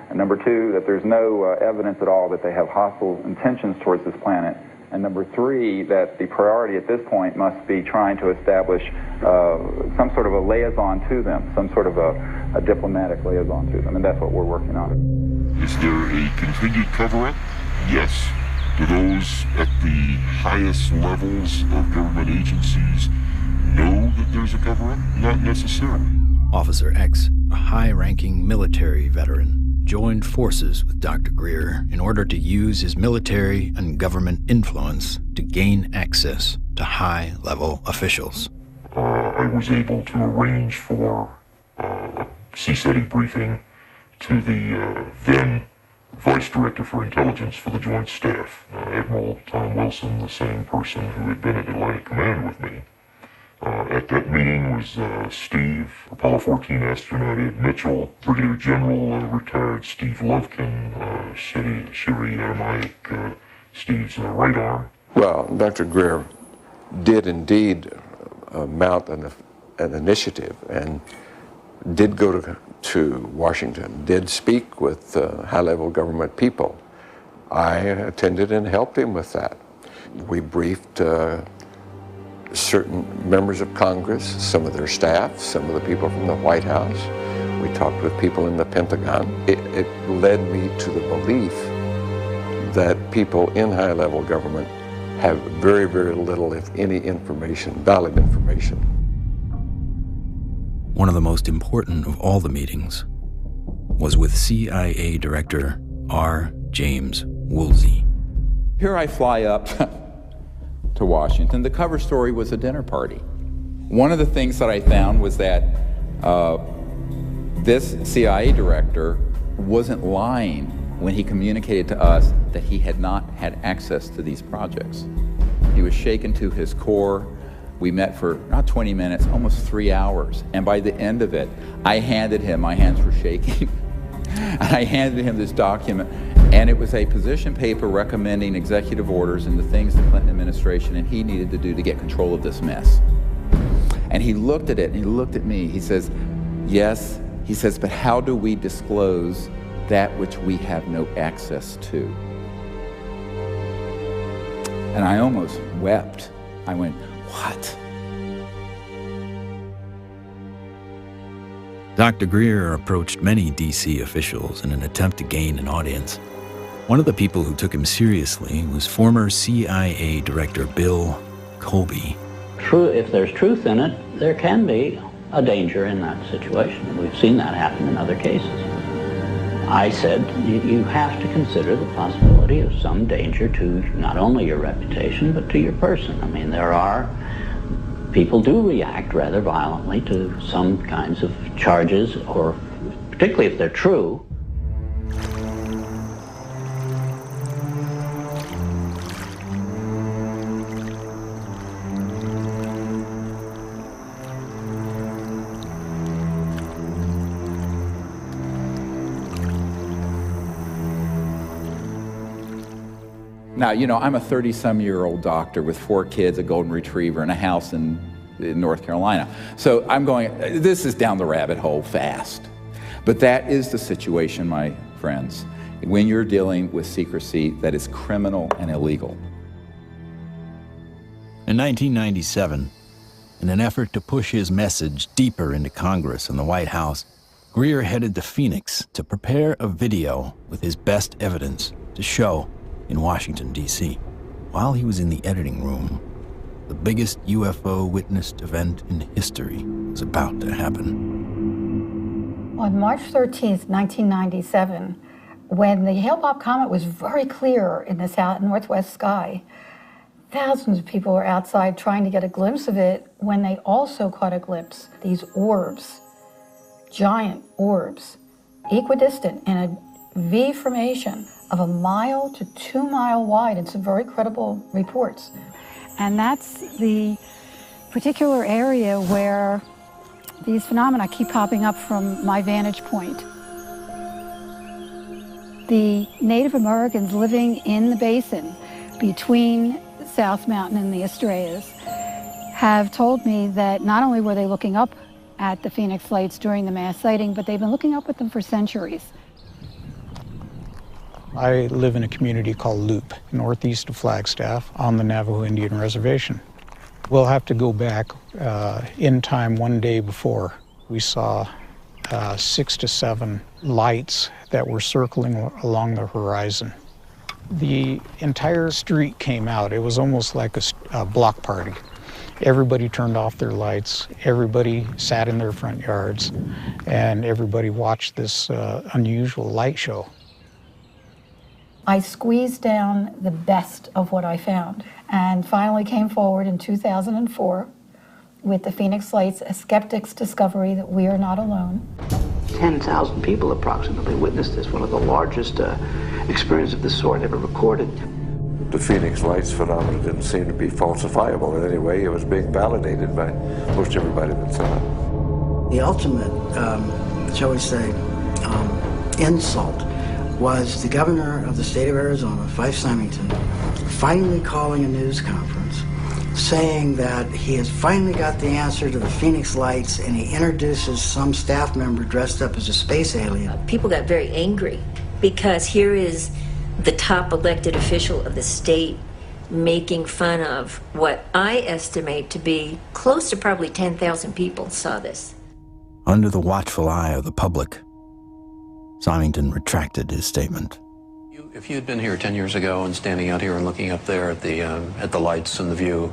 And number 2, that there's no evidence at all that they have hostile intentions towards this planet. And number 3, that the priority at this point must be trying to establish some sort of a liaison to them, some sort of a diplomatic liaison to them, and that's what we're working on. Is there a continued cover-up? Yes. Do those at the highest levels of government agencies know that there's a cover-up? Not necessarily. Officer X, a high-ranking military veteran, joined forces with Dr. Greer in order to use his military and government influence to gain access to high-level officials. I was able to arrange for a CSETI briefing to the then Vice Director for Intelligence for the Joint Staff, Admiral Tom Wilson, the same person who had been at Atlantic Command with me. At that meeting was Steve, Apollo 14 astronaut Ed Mitchell, Brigadier General retired Steve Lovkin, Siri Automatic, Steve's right arm. Well, Dr. Greer did indeed mount an initiative and did go to Washington, did speak with high-level government people. I attended and helped him with that. We briefed certain members of Congress, some of their staff, some of the people from the White House. We talked with people in the Pentagon. It led me to the belief that people in high-level government have very, very little, if any, information, valid information. One of the most important of all the meetings was with CIA Director R. James Woolsey. Here I fly up to Washington. The cover story was a dinner party. One of the things that I found was that this CIA director wasn't lying when he communicated to us that he had not had access to these projects. He was shaken to his core. We met for not 20 minutes, almost 3 hours. And by the end of it, I handed him, my hands were shaking, and I handed him this document, and it was a position paper recommending executive orders and the things the Clinton administration and he needed to do to get control of this mess. And he looked at it, and he looked at me. He says, yes, he says, but how do we disclose that which we have no access to? And I almost wept. I went, what? Dr. Greer approached many D.C. officials in an attempt to gain an audience. One of the people who took him seriously was former CIA Director Bill Colby. True, if there's truth in it, there can be a danger in that situation. We've seen that happen in other cases. I said, you have to consider the possibility of some danger to not only your reputation, but to your person. I mean, people do react rather violently to some kinds of charges, or particularly if they're true. Now, you know, I'm a 30-some-year-old doctor with 4 kids, a golden retriever, and a house in North Carolina. So I'm going, this is down the rabbit hole fast. But that is the situation, my friends, when you're dealing with secrecy that is criminal and illegal. In 1997, in an effort to push his message deeper into Congress and the White House, Greer headed to Phoenix to prepare a video with his best evidence to show in Washington, D.C. While he was in the editing room, the biggest UFO witnessed event in history was about to happen. On March 13th, 1997, when the Hale-Bopp comet was very clear in the northwest sky, thousands of people were outside trying to get a glimpse of it when they also caught a glimpse. These orbs, giant orbs, equidistant in a V formation of 1 mile to 2 mile wide in some very credible reports. And that's the particular area where these phenomena keep popping up from my vantage point. The Native Americans living in the basin between South Mountain and the Estrellas have told me that not only were they looking up at the Phoenix Lights during the mass sighting, but they've been looking up at them for centuries. I live in a community called Loop, northeast of Flagstaff, on the Navajo Indian Reservation. We'll have to go back in time one day before. We saw 6 to 7 lights that were circling along the horizon. The entire street came out. It was almost like a block party. Everybody turned off their lights, everybody sat in their front yards, and everybody watched this unusual light show. I squeezed down the best of what I found and finally came forward in 2004 with the Phoenix Lights, a skeptic's discovery that we are not alone. 10,000 people approximately witnessed this, one of the largest experiences of this sort ever recorded. The Phoenix Lights phenomenon didn't seem to be falsifiable in any way. It was being validated by most everybody that saw it. The ultimate, shall we say, insult was the governor of the state of Arizona, Fife Symington, finally calling a news conference saying that he has finally got the answer to the Phoenix Lights, and he introduces some staff member dressed up as a space alien. People got very angry because here is the top elected official of the state making fun of what I estimate to be close to probably 10,000 people saw this. Under the watchful eye of the public, Symington retracted his statement. If you had been here 10 years ago and standing out here and looking up there at the lights and the view,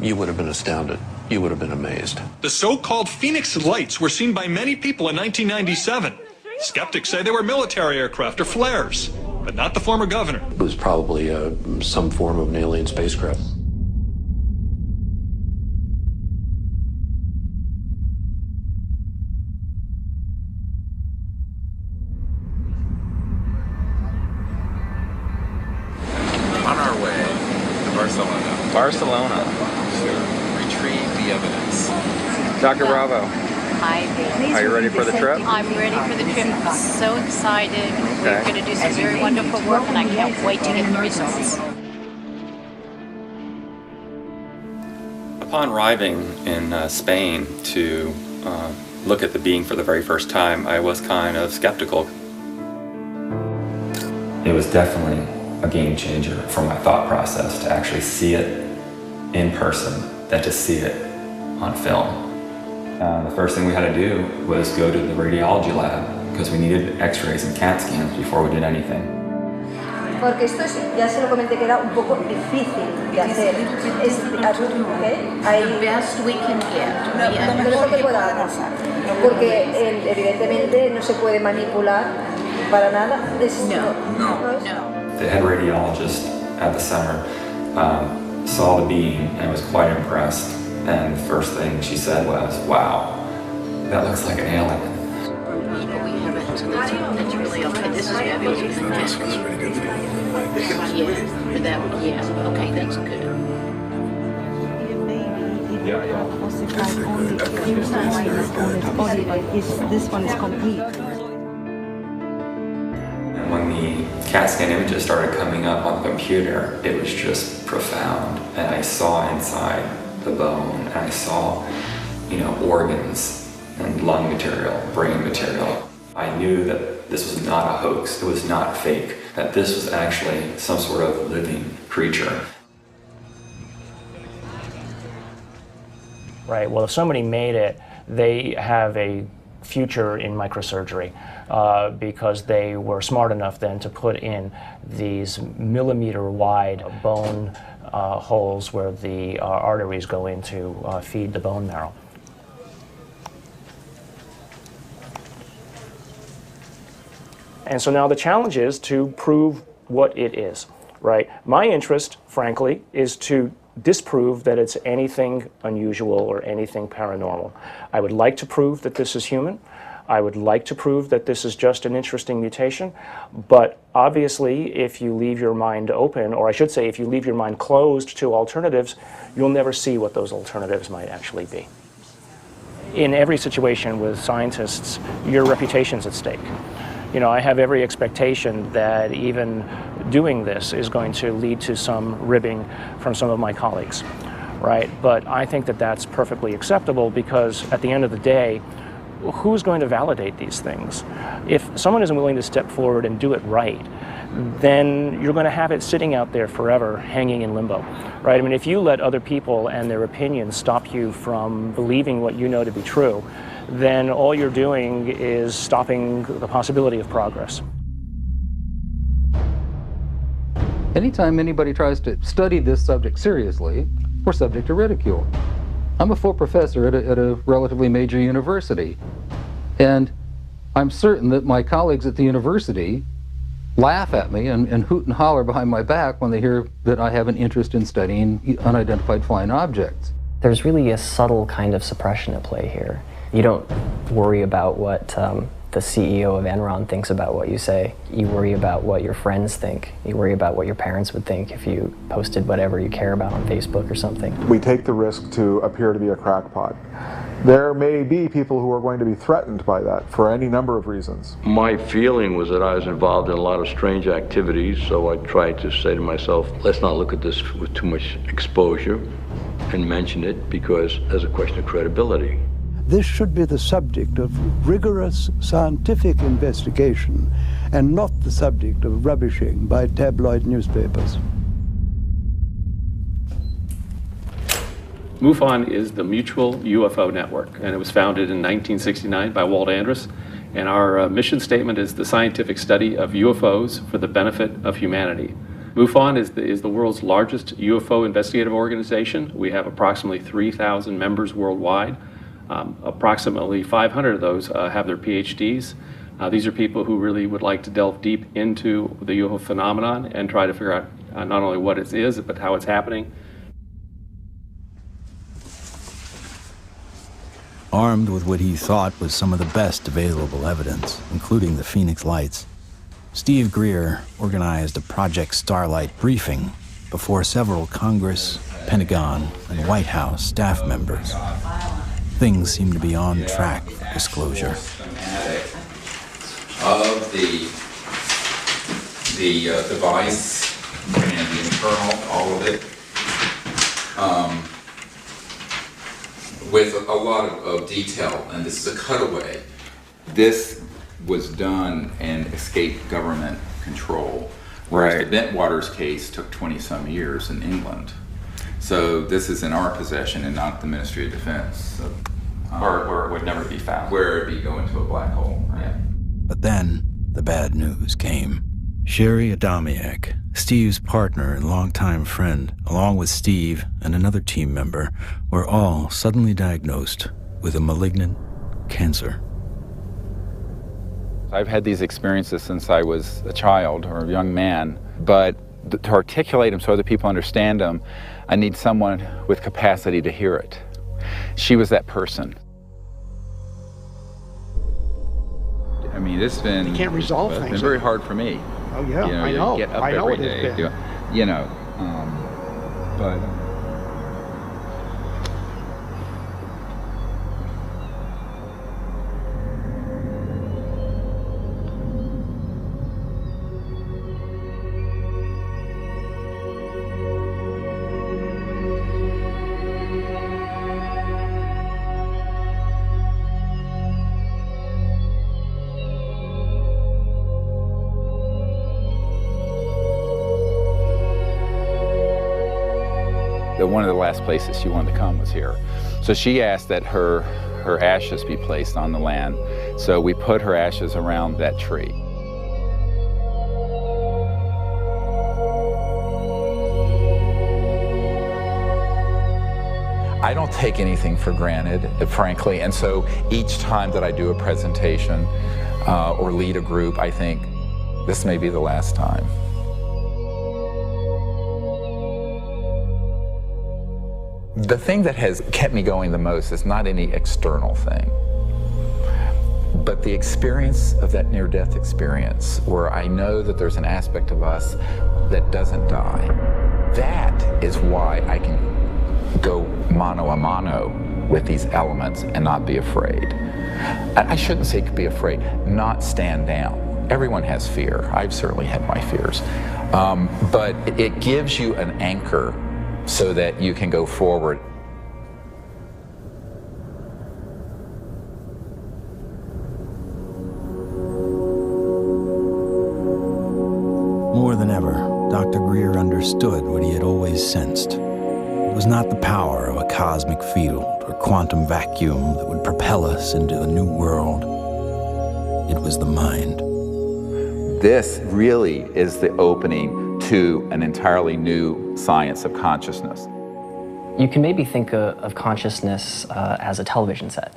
you would have been astounded. You would have been amazed. The so-called Phoenix Lights were seen by many people in 1997. Skeptics say they were military aircraft or flares, but not the former governor. It was probably some form of an alien spacecraft. the evidence. Dr. Bravo. Hi, baby. Are you ready for the trip? I'm ready for the trip. I'm so excited. We're going to do some very wonderful work, and I can't wait to get the results. Upon arriving in Spain to look at the being for the very first time, I was kind of skeptical. It was definitely a game changer for my thought process to actually see it in person than to see it on film. The first thing we had to do was go to the radiology lab because we needed x-rays and CAT scans before we did anything. Porque esto es, ya se lo comenté que era un poco difícil de hacer. The best we can get. Lo mejor que pueda pasar. Porque evidentemente no se puede manipular para nada. No. The head radiologist at the center saw the being and was quite impressed. And the first thing she said was, "Wow, that looks like an alien." But we haven't, so that's really okay. This is fabulous. That's pretty good for you. Yeah, for that one, yeah. Okay, that's good. This one is complete. And when the CAT scan images started coming up on the computer, it was just profound. And I saw inside the bone, and I saw, organs and lung material, brain material. I knew that this was not a hoax, it was not fake, that this was actually some sort of living creature. Right, well, if somebody made it, they have a future in microsurgery because they were smart enough then to put in these millimeter-wide bone holes where the arteries go in to feed the bone marrow. And so now the challenge is to prove what it is, right? My interest, frankly, is to disprove that it's anything unusual or anything paranormal. I would like to prove that this is human. I would like to prove that this is just an interesting mutation, but obviously if you leave your mind open, or I should say if you leave your mind closed to alternatives, you'll never see what those alternatives might actually be. In every situation with scientists, your reputation's at stake. I have every expectation that even doing this is going to lead to some ribbing from some of my colleagues, right? But I think that that's perfectly acceptable because at the end of the day, who's going to validate these things? If someone isn't willing to step forward and do it right, then you're going to have it sitting out there forever, hanging in limbo, right? I mean, if you let other people and their opinions stop you from believing what you know to be true, then all you're doing is stopping the possibility of progress. Anytime anybody tries to study this subject seriously, we're subject to ridicule. I'm a full professor at a relatively major university, and I'm certain that my colleagues at the university laugh at me and hoot and holler behind my back when they hear that I have an interest in studying unidentified flying objects. There's really a subtle kind of suppression at play here. You don't worry about what the CEO of Enron thinks about what you say. You worry about what your friends think. You worry about what your parents would think if you posted whatever you care about on Facebook or something. We take the risk to appear to be a crackpot. There may be people who are going to be threatened by that for any number of reasons. My feeling was that I was involved in a lot of strange activities, so I tried to say to myself, let's not look at this with too much exposure and mention it because there's a question of credibility. This should be the subject of rigorous scientific investigation and not the subject of rubbishing by tabloid newspapers. MUFON is the Mutual UFO Network, and it was founded in 1969 by Walt Andrus. And our mission statement is the scientific study of UFOs for the benefit of humanity. MUFON is the world's largest UFO investigative organization. We have approximately 3,000 members worldwide. Approximately 500 of those have their PhDs. These are people who really would like to delve deep into the UFO phenomenon and try to figure out not only what it is, but how it's happening. Armed with what he thought was some of the best available evidence, including the Phoenix Lights, Steve Greer organized a Project Starlight briefing before several Congress Pentagon, and White House staff members. Things seem to be on track for disclosure. Of the device and the internal, all of it, with a lot of detail, and this is a cutaway. This was done and escaped government control, whereas the Bentwaters case took 20-some years in England. So this is in our possession and not the Ministry of Defense. So, where it would never be found. Where it'd be going to a black hole. Right? But then, the bad news came. Sherry Adamiak, Steve's partner and longtime friend, along with Steve and another team member, were all suddenly diagnosed with a malignant cancer. I've had these experiences since I was a child or a young man, but to articulate them so other people understand them, I need someone with capacity to hear it. She was that person. I mean, it's been, you can't resolve it's things. been very hard for me. Oh yeah, you know, I know. You get up I know every it has day, been. you know, but. One of the last places she wanted to come was here. So she asked that her ashes be placed on the land. So we put her ashes around that tree. I don't take anything for granted, frankly, and so each time that I do a presentation or lead a group, I think, this may be the last time. The thing that has kept me going the most is not any external thing, but the experience of that near-death experience where I know that there's an aspect of us that doesn't die. That is why I can go mano a mano with these elements and not be afraid. I shouldn't say be afraid, not stand down. Everyone has fear. I've certainly had my fears. But it gives you an anchor so that you can go forward. More than ever, Dr. Greer understood what he had always sensed. It was not the power of a cosmic field or quantum vacuum that would propel us into a new world. It was the mind. This really is the opening to an entirely new science of consciousness. You can maybe think of consciousness as a television set.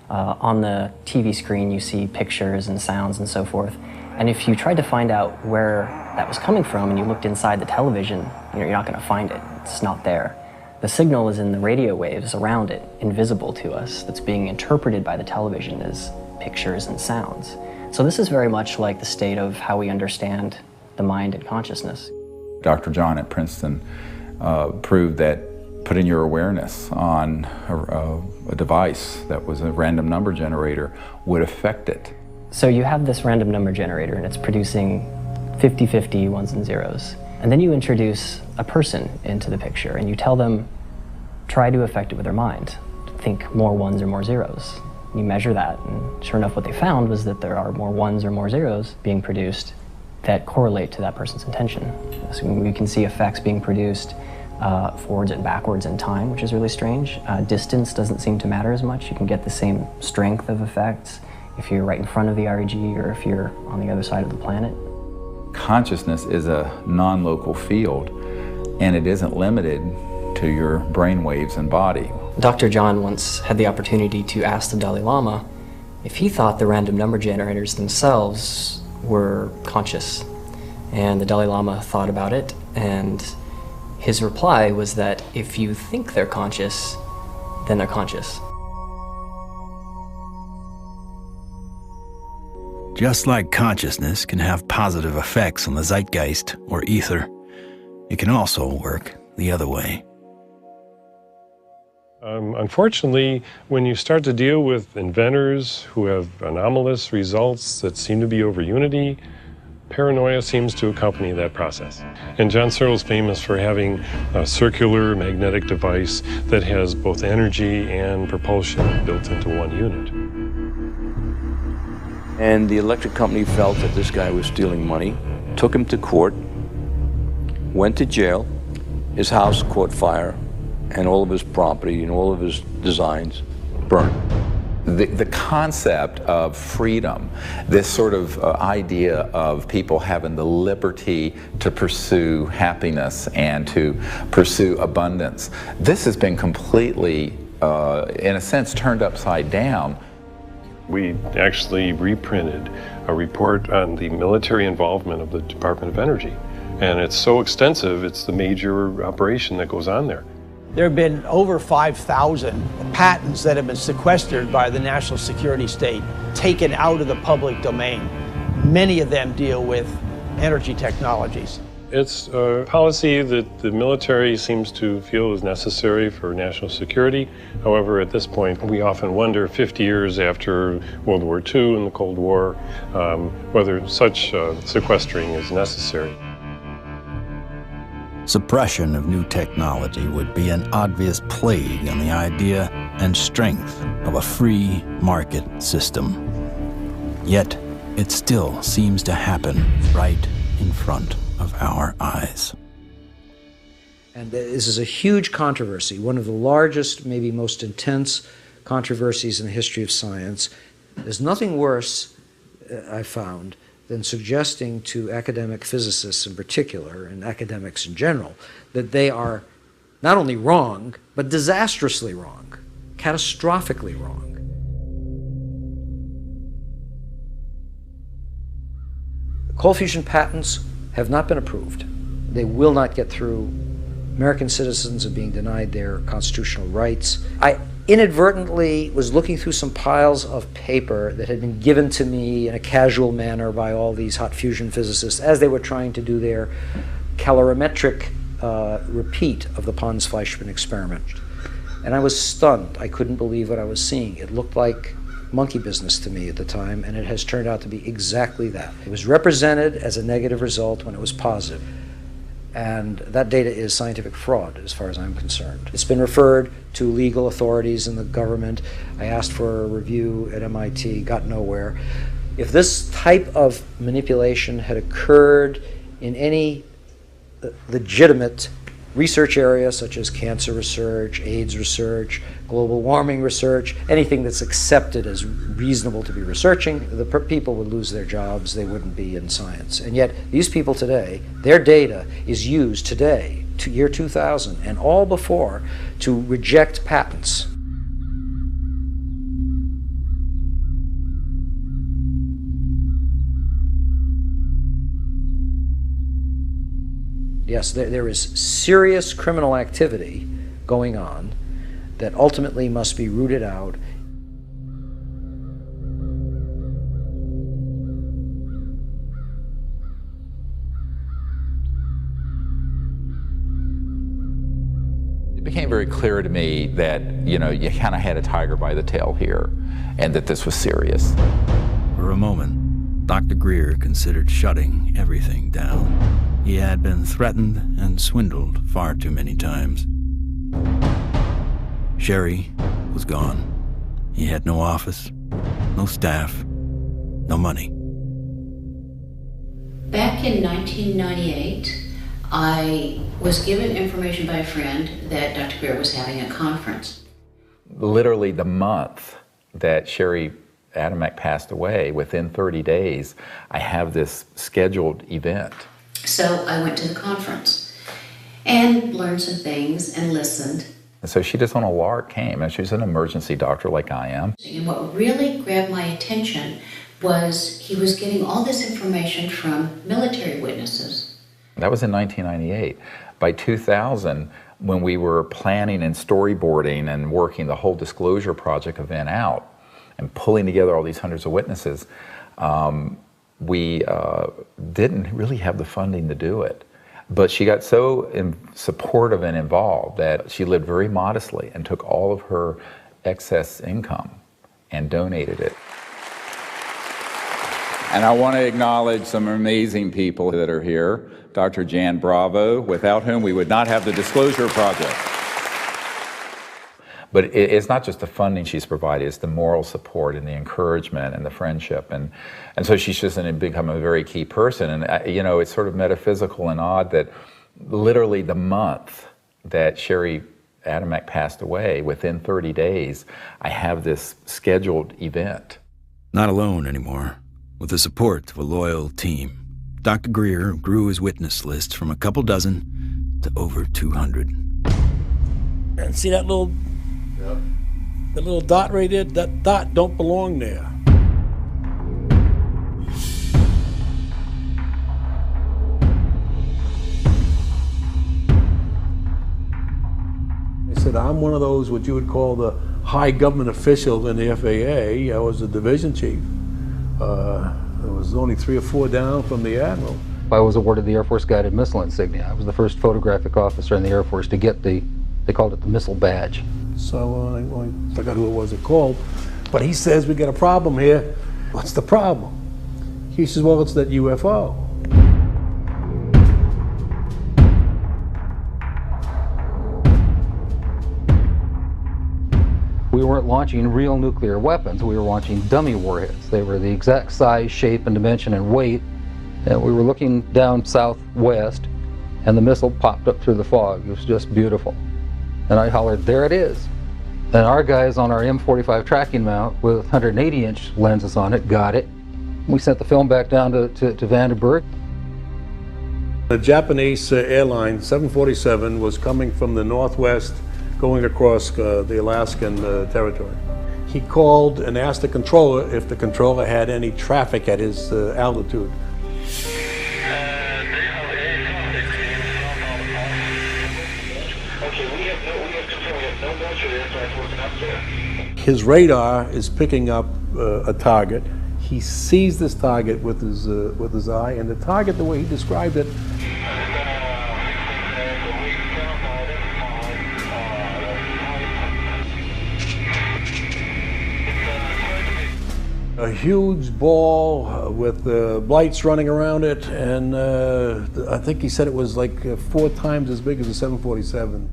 On the TV screen, you see pictures and sounds and so forth. And if you tried to find out where that was coming from and you looked inside the television, you're not going to find it. It's not there. The signal is in the radio waves around it, invisible to us, that's being interpreted by the television as pictures and sounds. So this is very much like the state of how we understand the mind and consciousness. Dr. John at Princeton proved that putting your awareness on a device that was a random number generator would affect it. So you have this random number generator and it's producing 50-50 ones and zeros. And then you introduce a person into the picture and you tell them, try to affect it with their mind. Think more ones or more zeros. You measure that, and sure enough what they found was that there are more ones or more zeros being produced that correlate to that person's intention. So we can see effects being produced forwards and backwards in time, which is really strange. Distance doesn't seem to matter as much. You can get the same strength of effects if you're right in front of the REG or if you're on the other side of the planet. Consciousness is a non-local field, and it isn't limited to your brain waves and body. Dr. John once had the opportunity to ask the Dalai Lama if he thought the random number generators themselves were conscious. And the Dalai Lama thought about it, and his reply was that if you think they're conscious, then they're conscious. Just like consciousness can have positive effects on the zeitgeist or ether, it can also work the other way. Unfortunately, when you start to deal with inventors who have anomalous results that seem to be over unity, paranoia seems to accompany that process. And John Searle is famous for having a circular magnetic device that has both energy and propulsion built into one unit. And the electric company felt that this guy was stealing money, took him to court, went to jail, his house caught fire, and all of his property and all of his designs burned. The concept of freedom, this sort of idea of people having the liberty to pursue happiness and to pursue abundance, this has been completely, in a sense, turned upside down. We actually reprinted a report on the military involvement of the Department of Energy. And it's so extensive, it's the major operation that goes on there. There have been over 5,000 patents that have been sequestered by the national security state, taken out of the public domain. Many of them deal with energy technologies. It's a policy that the military seems to feel is necessary for national security. However, at this point, we often wonder, 50 years after World War II and the Cold War, whether such sequestering is necessary. Suppression of new technology would be an obvious plague on the idea and strength of a free market system. Yet, it still seems to happen right in front of our eyes. And this is a huge controversy, one of the largest, maybe most intense controversies in the history of science. There's nothing worse, I found, than suggesting to academic physicists in particular, and academics in general, that they are not only wrong, but disastrously wrong, catastrophically wrong. Cold fusion patents have not been approved. They will not get through. American citizens are being denied their constitutional rights. I inadvertently was looking through some piles of paper that had been given to me in a casual manner by all these hot fusion physicists as they were trying to do their calorimetric repeat of the Pons-Fleischmann experiment. And I was stunned. I couldn't believe what I was seeing. It looked like monkey business to me at the time, and it has turned out to be exactly that. It was represented as a negative result when it was positive. And that data is scientific fraud, as far as I'm concerned. It's been referred to legal authorities in the government. I asked for a review at MIT, got nowhere. If this type of manipulation had occurred in any legitimate research area, such as cancer research, AIDS research, global warming research, anything that's accepted as reasonable to be researching, the people would lose their jobs, they wouldn't be in science. And yet, these people today, their data is used today, to year 2000, and all before, to reject patents. Yes, there is serious criminal activity going on that ultimately must be rooted out. It became very clear to me that, you know, you kind of had a tiger by the tail here, and that this was serious. For a moment, Dr. Greer considered shutting everything down. He had been threatened and swindled far too many times. Sherry was gone. He had no office, no staff, no money. Back in 1998, I was given information by a friend that Dr. Greer was having a conference. Literally the month that Sherry Adamek passed away, within 30 days, I have this scheduled event. So I went to the conference and learned some things and listened. And so she just on a lark came, and she's an emergency doctor like I am. And what really grabbed my attention was he was getting all this information from military witnesses. That was in 1998. By 2000, when we were planning and storyboarding and working the whole disclosure project event out and pulling together all these hundreds of witnesses, we didn't really have the funding to do it. But she got so supportive and involved that she lived very modestly and took all of her excess income and donated it. And I want to acknowledge some amazing people that are here. Dr. Jan Bravo, without whom we would not have the Disclosure Project. But it's not just the funding she's provided, it's the moral support and the encouragement and the friendship. And so she's just become a very key person. And, you know, it's sort of metaphysical and odd that literally the month that Sherry Adamek passed away, within 30 days, I have this scheduled event. Not alone anymore. With the support of a loyal team, Dr. Greer grew his witness list from a couple dozen to over 200. And see that little, the little dot right there? That dot don't belong there. I said, I'm one of those, what you would call the high government official in the FAA. I was a division chief. There was only 3 or 4 down from the admiral. I was awarded the Air Force Guided Missile Insignia. I was the first photographic officer in the Air Force to get they called it the missile badge. So I forgot who it was that called, but he says, we got a problem here. What's the problem? He says, well, it's that UFO. We weren't launching real nuclear weapons, we were launching dummy warheads. They were the exact size, shape, and dimension and weight. And we were looking down southwest, and the missile popped up through the fog. It was just beautiful. And I hollered, there it is. And our guys on our M45 tracking mount with 180-inch lenses on it got it. We sent the film back down to Vandenberg. The Japanese airline, 747, was coming from the northwest, going across the Alaskan territory. He called and asked the controller if the controller had any traffic at his altitude. His radar is picking up a target. He sees this target with his eye, and the target, the way he described it, a huge ball with lights running around it, and I think he said it was like 4 times as big as a 747.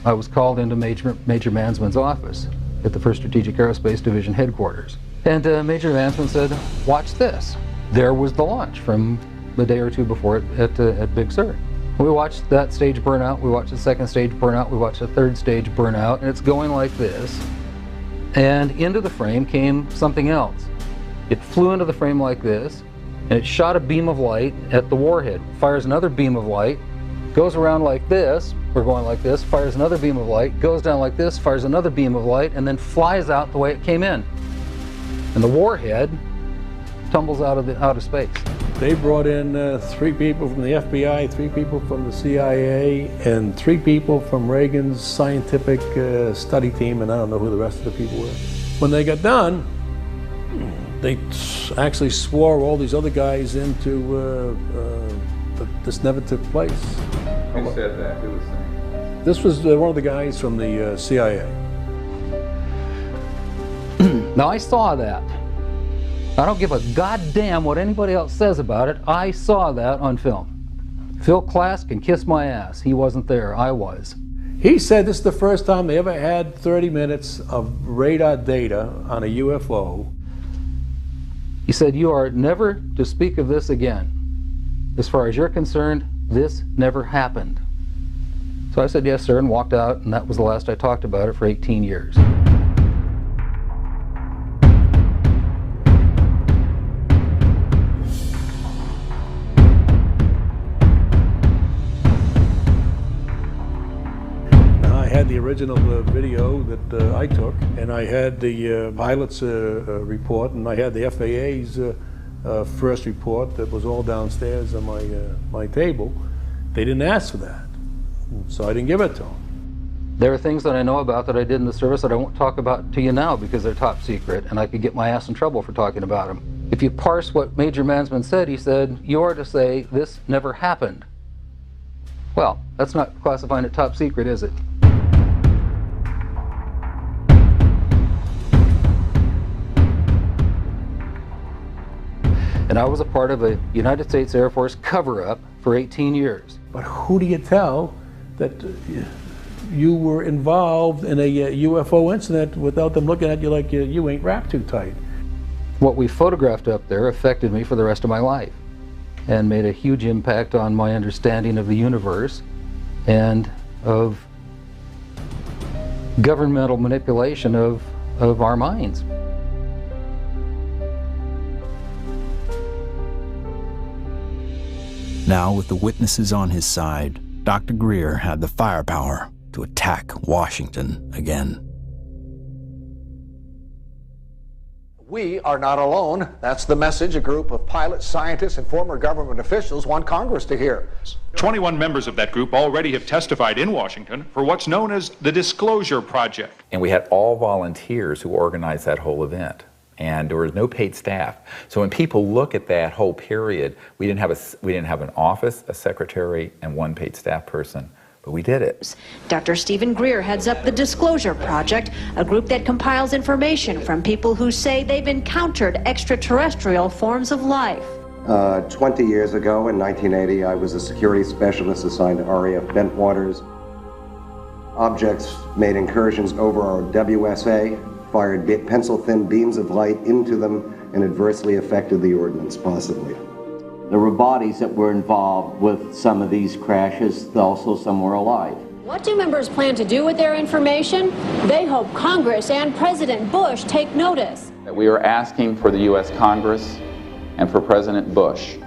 I was called into Major Mansman's office at the 1st Strategic Aerospace Division headquarters. And Major Mansman said, watch this. There was the launch from a day or 2 before it at Big Sur. We watched that stage burn out, we watched the 2nd stage burn out, we watched the 3rd stage burn out, and it's going like this. And into the frame came something else. It flew into the frame like this, and it shot a beam of light at the warhead, fires another beam of light, goes around like this, we're going like this, fires another beam of light, goes down like this, fires another beam of light, and then flies out the way it came in. And the warhead tumbles out of space. They brought in 3 people from the FBI, 3 people from the CIA, and 3 people from Reagan's scientific study team, and I don't know who the rest of the people were. When they got done, they actually swore all these other guys into that this never took place. Who said that? Who was saying? This was one of the guys from the CIA. Now I saw that. I don't give a goddamn what anybody else says about it. I saw that on film. Phil Klass can kiss my ass. He wasn't there. I was. He said this is the first time they ever had 30 minutes of radar data on a UFO. He said, you are never to speak of this again. As far as you're concerned, this never happened. So I said, yes, sir, and walked out, and that was the last I talked about it for 18 years. The original video that I took, and I had the pilot's report, and I had the FAA's first report that was all downstairs on my table. They didn't ask for that, so I didn't give it to them. There are things that I know about that I did in the service that I won't talk about to you now because they're top secret, and I could get my ass in trouble for talking about them. If you parse what Major Mansman said, he said, you are to say, this never happened. Well, that's not classifying it top secret, is it? And I was a part of a United States Air Force cover-up for 18 years. But who do you tell that you were involved in a UFO incident without them looking at you like you ain't wrapped too tight? What we photographed up there affected me for the rest of my life and made a huge impact on my understanding of the universe and of governmental manipulation of our minds. Now, with the witnesses on his side, Dr. Greer had the firepower to attack Washington again. We are not alone. That's the message a group of pilots, scientists, and former government officials want Congress to hear. 21 members of that group already have testified in Washington for what's known as the Disclosure Project. And we had all volunteers who organized that whole event. And there was no paid staff. So when people look at that whole period, we didn't have an office, a secretary, and one paid staff person. But we did it. Dr. Stephen Greer heads up the Disclosure Project, a group that compiles information from people who say they've encountered extraterrestrial forms of life. 20 years ago, in 1980, I was a security specialist assigned to RAF Bentwaters. Objects made incursions over our WSA, fired pencil-thin beams of light into them, and adversely affected the ordnance, possibly. There were bodies that were involved with some of these crashes, also some were alive. What do members plan to do with their information? They hope Congress and President Bush take notice. We are asking for the U.S. Congress and for President Bush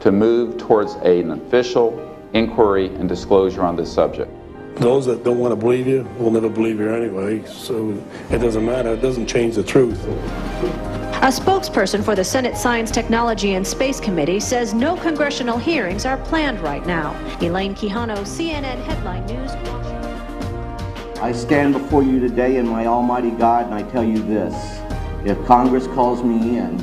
to move towards an official inquiry and disclosure on this subject. Those that don't want to believe you will never believe you anyway, so it doesn't matter. It doesn't change the truth. A spokesperson for the Senate Science, Technology, and Space Committee says no congressional hearings are planned right now. Elaine Quijano, CNN Headline News, Washington. I stand before you today in my almighty God, and I tell you this. If Congress calls me in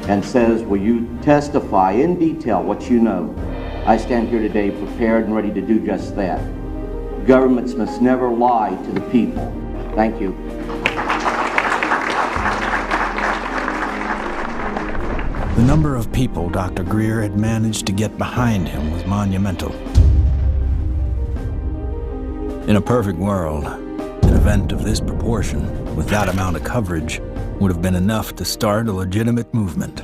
and says, will you testify in detail what you know, I stand here today prepared and ready to do just that. Governments must never lie to the people. Thank you. The number of people Dr. Greer had managed to get behind him was monumental. In a perfect world, an event of this proportion, with that amount of coverage, would have been enough to start a legitimate movement.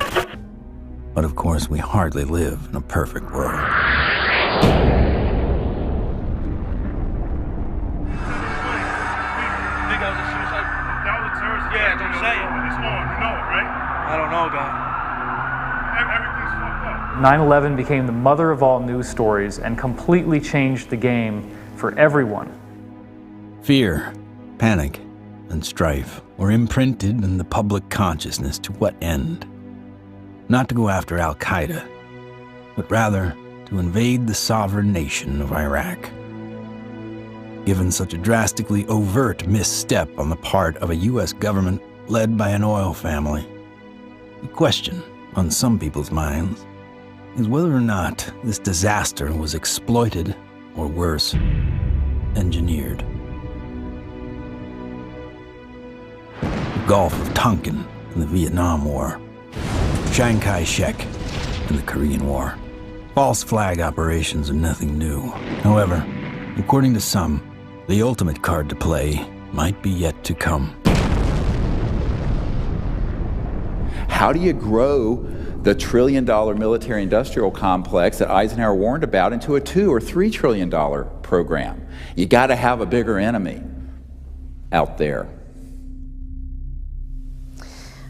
But of course, we hardly live in a perfect world. Yeah, don't say it. It's on. You know it, right? I don't know, guy. Everything's fucked up. 9/11 became the mother of all news stories and completely changed the game for everyone. Fear, panic, and strife were imprinted in the public consciousness to what end? Not to go after Al-Qaeda, but rather to invade the sovereign nation of Iraq. Given such a drastically overt misstep on the part of a U.S. government led by an oil family, the question on some people's minds is whether or not this disaster was exploited, or worse, engineered. The Gulf of Tonkin in the Vietnam War, Chiang Kai-shek in the Korean War. False flag operations are nothing new. However, according to some, the ultimate card to play might be yet to come. How do you grow the trillion-dollar military-industrial complex that Eisenhower warned about into a $2 or $3 trillion program? You got to have a bigger enemy out there.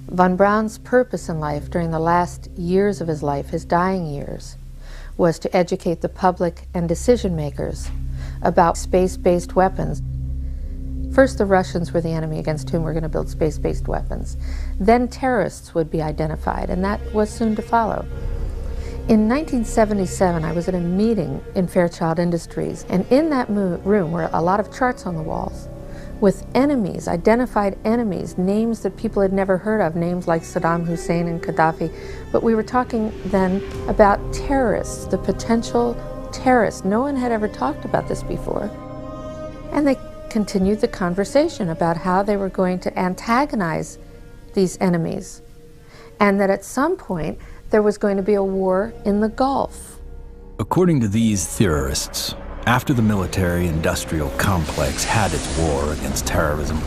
Von Braun's purpose in life during the last years of his life, his dying years, was to educate the public and decision makers about space-based weapons. First, the Russians were the enemy against whom we're going to build space-based weapons. Then terrorists would be identified, and that was soon to follow. In 1977, I was at a meeting in Fairchild Industries, and in that room were a lot of charts on the walls with enemies, identified enemies, names that people had never heard of, names like Saddam Hussein and Gaddafi. But we were talking then about terrorists, the potential terrorists. No one had ever talked about this before. And they continued the conversation about how they were going to antagonize these enemies, and that at some point there was going to be a war in the Gulf. According to these theorists, after the military-industrial complex had its war against terrorism,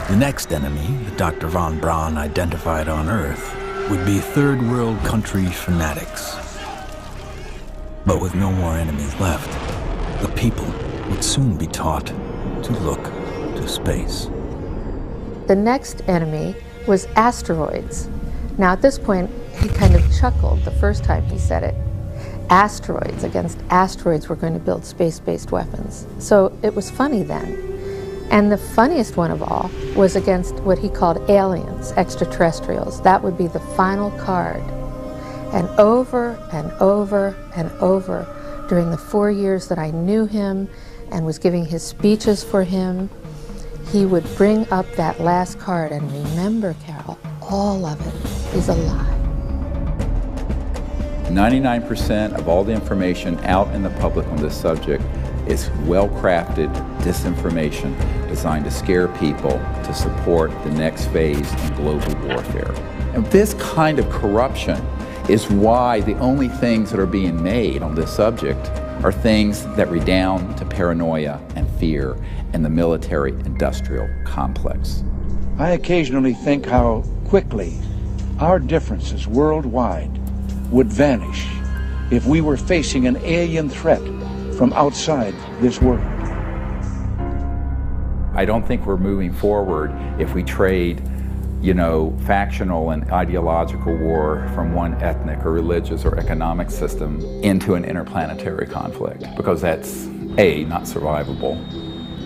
the next enemy that Dr. von Braun identified on Earth would be third world country fanatics. But with no more enemies left, the people would soon be taught to look to space. The next enemy was asteroids. Now at this point, he kind of chuckled the first time he said it. Asteroids, against asteroids, we're going to build space-based weapons. So it was funny then. And the funniest one of all was against what he called aliens, extraterrestrials. That would be the final card. And over and over and over, during the 4 years that I knew him and was giving his speeches for him, he would bring up that last card, and remember, Carol, all of it is a lie. 99% of all the information out in the public on this subject is well-crafted disinformation designed to scare people to support the next phase in global warfare. And this kind of corruption is why the only things that are being made on this subject are things that redound to paranoia and fear in the military-industrial complex. I occasionally think how quickly our differences worldwide would vanish if we were facing an alien threat from outside this world. I don't think we're moving forward if we trade, factional and ideological war from one ethnic or religious or economic system into an interplanetary conflict, because that's A, not survivable,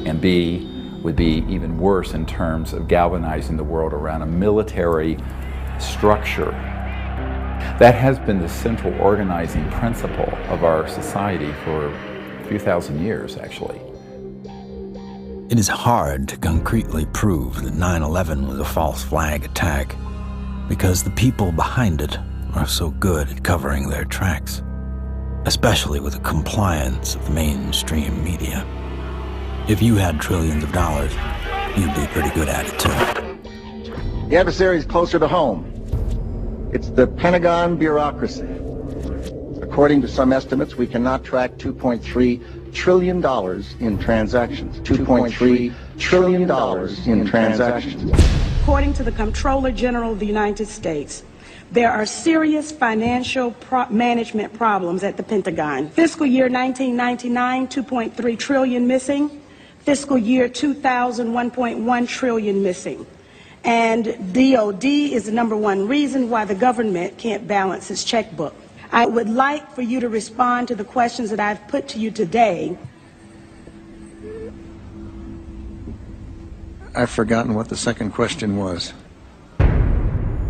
and B, would be even worse in terms of galvanizing the world around a military structure. That has been the central organizing principle of our society for a few thousand years, actually. It is hard to concretely prove that 9/11 was a false flag attack because the people behind it are so good at covering their tracks, especially with the compliance of the mainstream media. If you had trillions of dollars, you'd be pretty good at it too. The adversary is closer to home. It's the Pentagon bureaucracy. According to some estimates, we cannot track $2.3 trillion in transactions. $2.3 trillion in transactions. According to the Comptroller General of the United States, there are serious financial management problems at the Pentagon. Fiscal year 1999, 2.3 trillion missing. Fiscal year 2000, 1.1 trillion missing. And DOD is the #1 reason why the government can't balance its checkbook. I would like for you to respond to the questions that I've put to you today. I've forgotten what the second question was.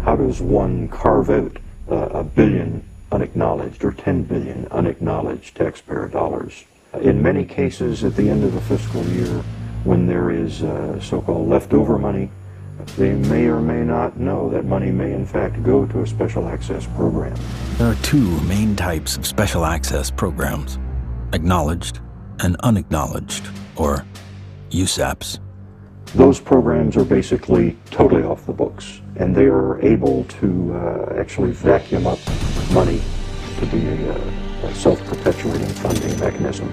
How does one carve out a billion unacknowledged or 10 billion unacknowledged taxpayer dollars? In many cases, at the end of the fiscal year, when there is so-called leftover money, they may or may not know that money may in fact go to a special access program. There are two main types of special access programs: acknowledged and unacknowledged, or USAPs. Those programs are basically totally off the books, and they are able to actually vacuum up money to be a self-perpetuating funding mechanism.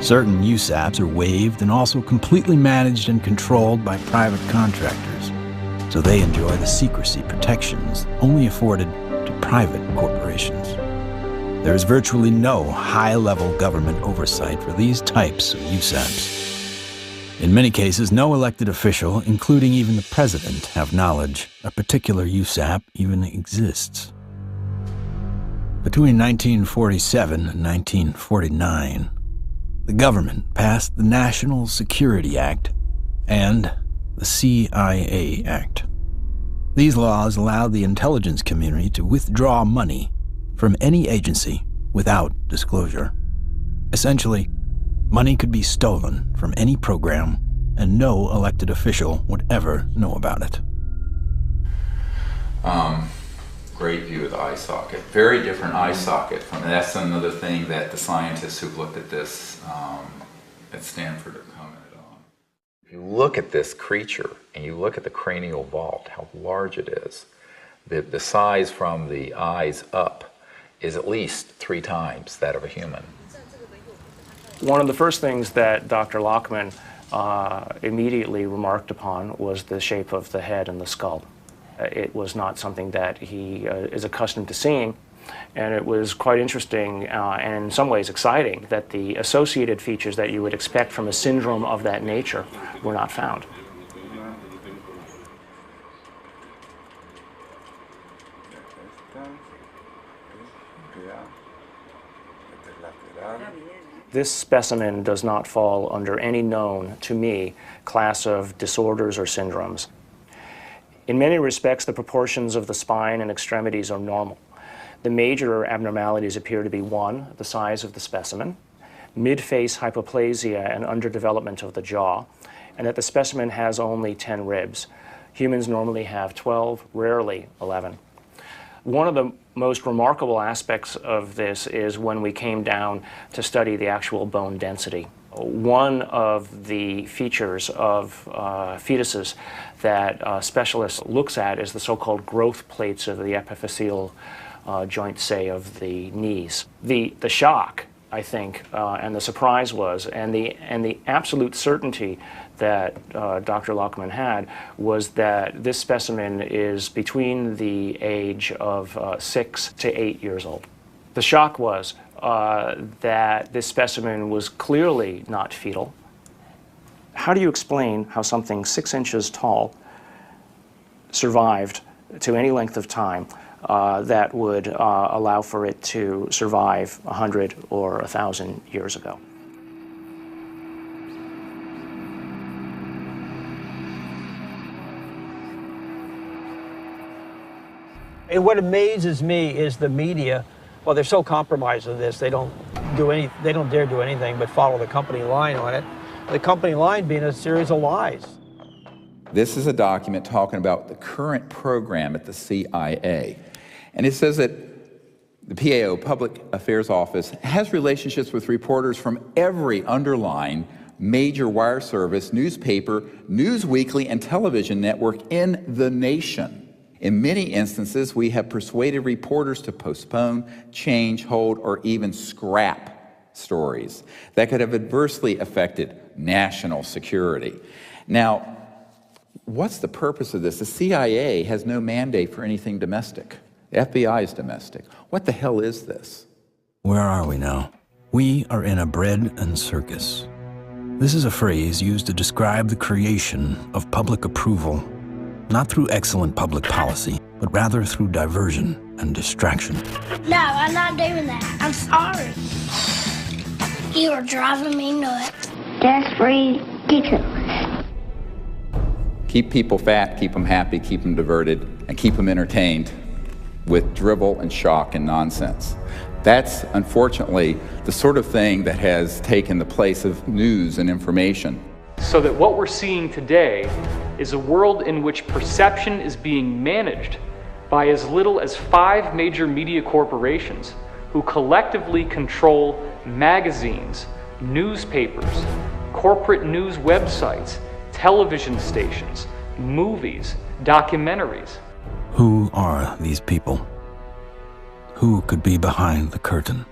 Certain USAPs are waived and also completely managed and controlled by private contractors, so they enjoy the secrecy protections only afforded to private corporations. There is virtually no high-level government oversight for these types of USAPs. In many cases, no elected official, including even the president, have knowledge a particular USAP even exists. Between 1947 and 1949, the government passed the National Security Act and the CIA Act. These laws allowed the intelligence community to withdraw money from any agency without disclosure. Essentially, money could be stolen from any program, and no elected official would ever know about it. great view of the eye socket. Very different eye socket from, and that's another thing that the scientists who've looked at this at Stanford have commented on. If you look at this creature and you look at the cranial vault, how large it is, the size from the eyes up is at least 3 times that of a human. One of the first things that Dr. Lockman immediately remarked upon was the shape of the head and the skull. It was not something that he is accustomed to seeing, and it was quite interesting and in some ways exciting that the associated features that you would expect from a syndrome of that nature were not found. This specimen does not fall under any known, to me, class of disorders or syndromes. In many respects, the proportions of the spine and extremities are normal. The major abnormalities appear to be 1, the size of the specimen, mid-face hypoplasia and underdevelopment of the jaw, and that the specimen has only 10 ribs. Humans normally have 12, rarely 11. One of the most remarkable aspects of this is when we came down to study the actual bone density. One of the features of fetuses that specialists looks at is the so-called growth plates of the epiphyseal joint, say, of the knees. The shock, I think, and the surprise was, and the absolute certainty that Dr. Lockman had was that this specimen is between the age of 6 to 8 years old. The shock was that this specimen was clearly not fetal. How do you explain how something 6 inches tall survived to any length of time that would allow for it to survive 100 or 1,000 years ago? And what amazes me is the media. Well, they're so compromised with this. They don't dare do anything but follow the company line on it. The company line being a series of lies. This is a document talking about the current program at the CIA. And it says that the PAO, Public Affairs Office, has relationships with reporters from every underlying major wire service, newspaper, news weekly, and television network in the nation. In many instances, we have persuaded reporters to postpone, change, hold, or even scrap stories that could have adversely affected national security. Now, what's the purpose of this? The CIA has no mandate for anything domestic. The FBI is domestic. What the hell is this? Where are we now? We are in a bread and circus. This is a phrase used to describe the creation of public approval, not through excellent public policy, but rather through diversion and distraction. No, I'm not doing that. I'm sorry. You are driving me nuts. That's ridiculous. Keep people fat, keep them happy, keep them diverted, and keep them entertained with drivel and shock and nonsense. That's, unfortunately, the sort of thing that has taken the place of news and information. So that what we're seeing today is a world in which perception is being managed by as little as 5 major media corporations who collectively control magazines, newspapers, corporate news websites, television stations, movies, documentaries. Who are these people? Who could be behind the curtain?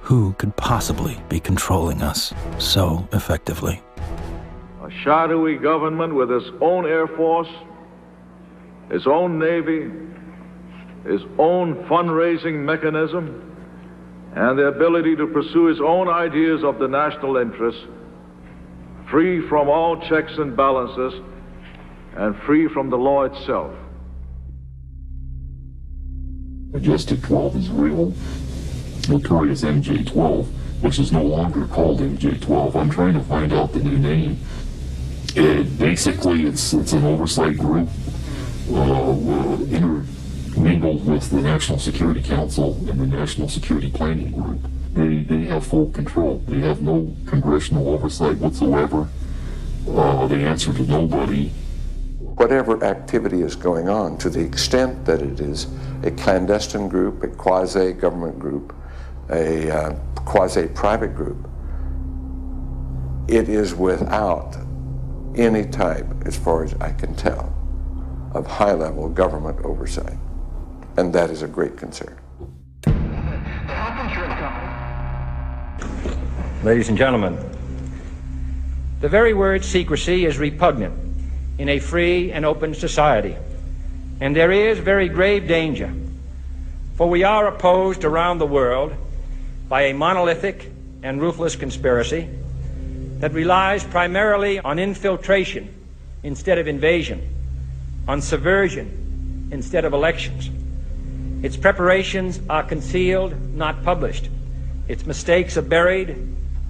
Who could possibly be controlling us so effectively? A shadowy government with its own Air Force, its own Navy, its own fundraising mechanism, and the ability to pursue its own ideas of the national interest, free from all checks and balances, and free from the law itself. Majestic 12 is real. Notorious MJ-12, which is no longer called MJ-12. I'm trying to find out the new name. Basically, it's an oversight group intermingled with the National Security Council and the National Security Planning Group. They have full control. They have no congressional oversight whatsoever. They answer to nobody. Whatever activity is going on, to the extent that it is a clandestine group, a quasi-government group, a quasi-private group, it is without any type, as far as I can tell, of high-level government oversight. And that is a great concern. Ladies and gentlemen, the very word secrecy is repugnant in a free and open society, and there is very grave danger, for we are opposed around the world by a monolithic and ruthless conspiracy that relies primarily on infiltration instead of invasion, on subversion instead of elections. Its preparations are concealed, not published. Its mistakes are buried,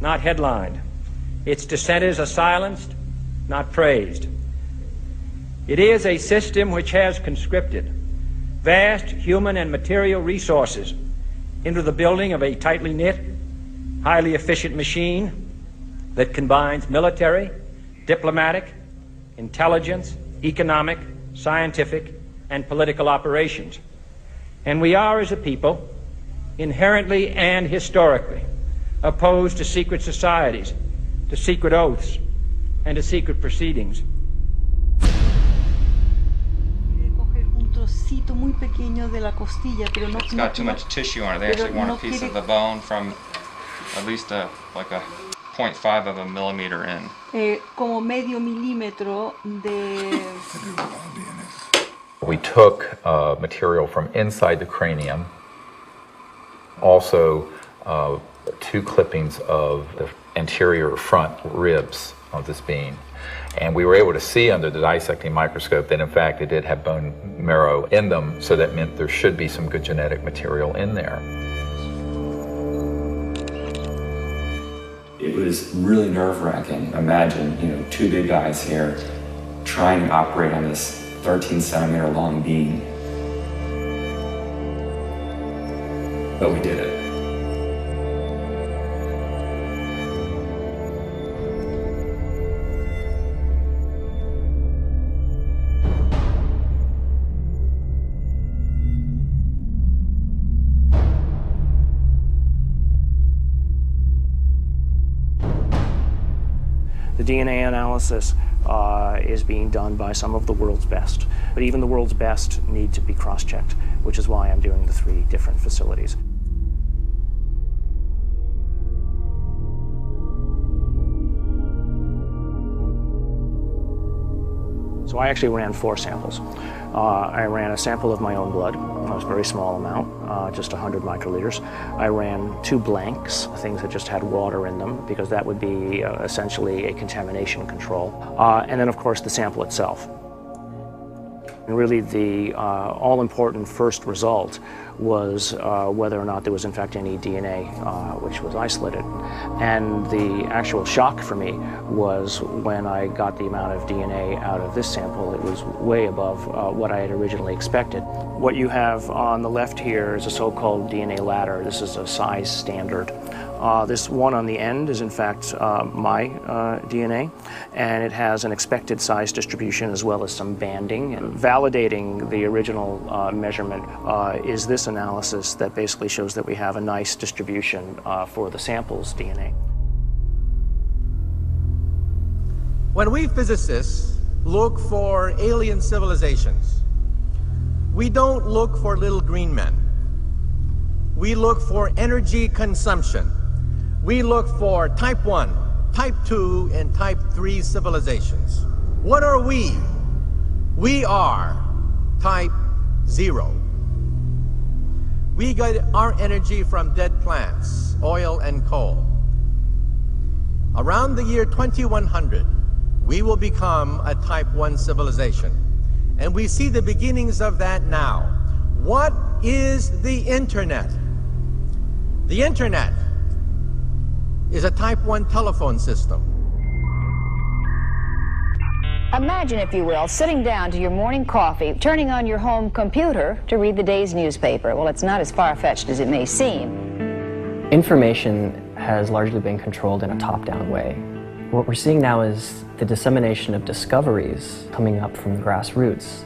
not headlined. Its dissenters are silenced, not praised. It is a system which has conscripted vast human and material resources into the building of a tightly knit, highly efficient machine that combines military, diplomatic, intelligence, economic, scientific, and political operations. And we are, as a people, inherently and historically opposed to secret societies, to secret oaths, and to secret proceedings. It's got too much tissue on it. They actually want a piece of the bone from at least like a 0.5 of a millimeter in. Como medio milímetro de... We took material from inside the cranium, also 2 clippings of the anterior front ribs of this being. And we were able to see under the dissecting microscope that in fact it did have bone marrow in them, so that meant there should be some good genetic material in there. It was really nerve-wracking. Imagine, 2 big guys here trying to operate on this 13-centimeter long beam. But we did it. The DNA analysis is being done by some of the world's best, but even the world's best need to be cross-checked, which is why I'm doing the 3 different facilities. So I actually ran 4 samples. I ran a sample of my own blood, it was a very small amount, just 100 microliters. I ran 2 blanks, things that just had water in them, because that would be essentially a contamination control. And then, of course, the sample itself. And really the all-important first result was whether or not there was in fact any DNA which was isolated. And the actual shock for me was when I got the amount of DNA out of this sample. It was way above what I had originally expected. What you have on the left here is a so-called DNA ladder. This is a size standard. This one on the end is in fact my DNA, and it has an expected size distribution as well as some banding. And validating the original measurement is this analysis that basically shows that we have a nice distribution for the sample's DNA. When we physicists look for alien civilizations, we don't look for little green men. We look for energy consumption. We look for type 1, type 2, and type 3 civilizations. What are we? We are type 0. We get our energy from dead plants, oil and coal. Around the year 2100, we will become a type 1 civilization. And we see the beginnings of that now. What is the Internet? The Internet is a type 1 telephone system. Imagine, if you will, sitting down to your morning coffee, turning on your home computer to read the day's newspaper. Well, it's not as far-fetched as it may seem. Information has largely been controlled in a top-down way. What we're seeing now is the dissemination of discoveries coming up from the grassroots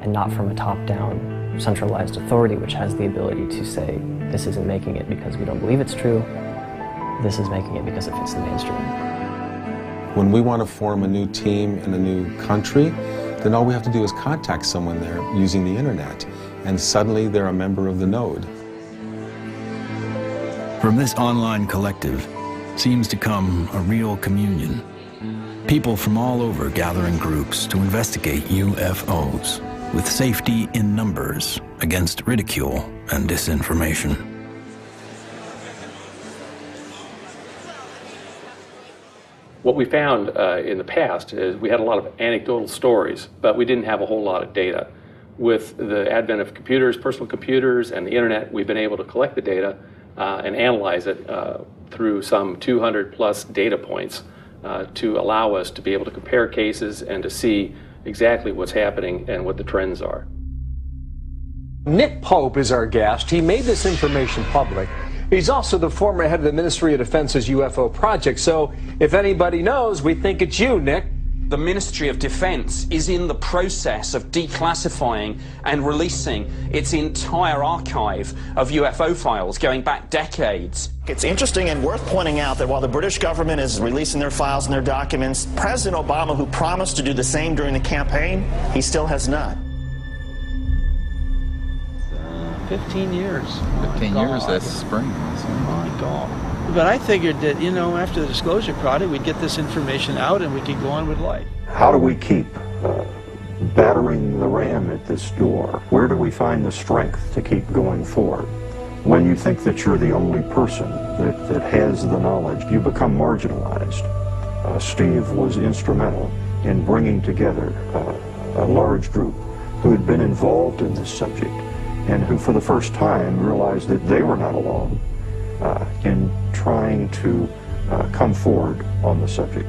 and not from a top-down centralized authority which has the ability to say, this isn't making it because we don't believe it's true, this is making it because it fits the mainstream. When we want to form a new team in a new country, then all we have to do is contact someone there using the internet, and suddenly they're a member of the node. From this online collective seems to come a real communion. People from all over gather in groups to investigate UFOs, with safety in numbers against ridicule and disinformation. What we found in the past is we had a lot of anecdotal stories, but we didn't have a whole lot of data. With the advent of computers, personal computers, and the internet, we've been able to collect the data and analyze it through some 200 plus data points to allow us to be able to compare cases and to see exactly what's happening and what the trends are. Nick Pope is our guest. He made this information public. He's also the former head of the Ministry of Defense's UFO project. So if anybody knows, we think it's you, Nick. The Ministry of Defense is in the process of declassifying and releasing its entire archive of UFO files going back decades. It's interesting and worth pointing out that while the British government is releasing their files and their documents, President Obama, who promised to do the same during the campaign, he still has not. 15 years. 15 years this spring. Oh my God. But I figured that, you know, after the disclosure project, we'd get this information out and we could go on with life. How do we keep battering the ram at this door? Where do we find the strength to keep going forward? When you think that you're the only person that has the knowledge, you become marginalized. Steve was instrumental in bringing together a large group who had been involved in this subject and who for the first time realized that they were not alone in trying to come forward on the subject.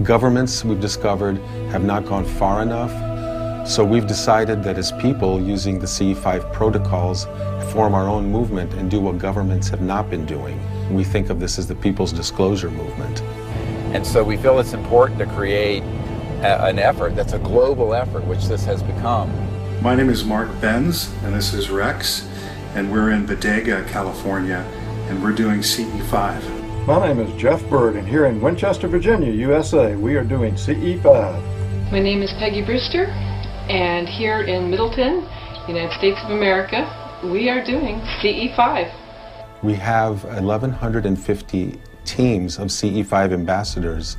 Governments, we've discovered, have not gone far enough, so we've decided that as people, using the CE5 protocols, form our own movement and do what governments have not been doing. We think of this as the People's Disclosure Movement. And so we feel it's important to create an effort that's a global effort, which this has become. My name is Mark Benz, and this is Rex, and we're in Bodega, California, and we're doing CE5. My name is Jeff Bird, and here in Winchester, Virginia, USA, we are doing CE5. My name is Peggy Brewster, and here in Middleton, United States of America, we are doing CE5. We have 1,150 teams of CE5 ambassadors,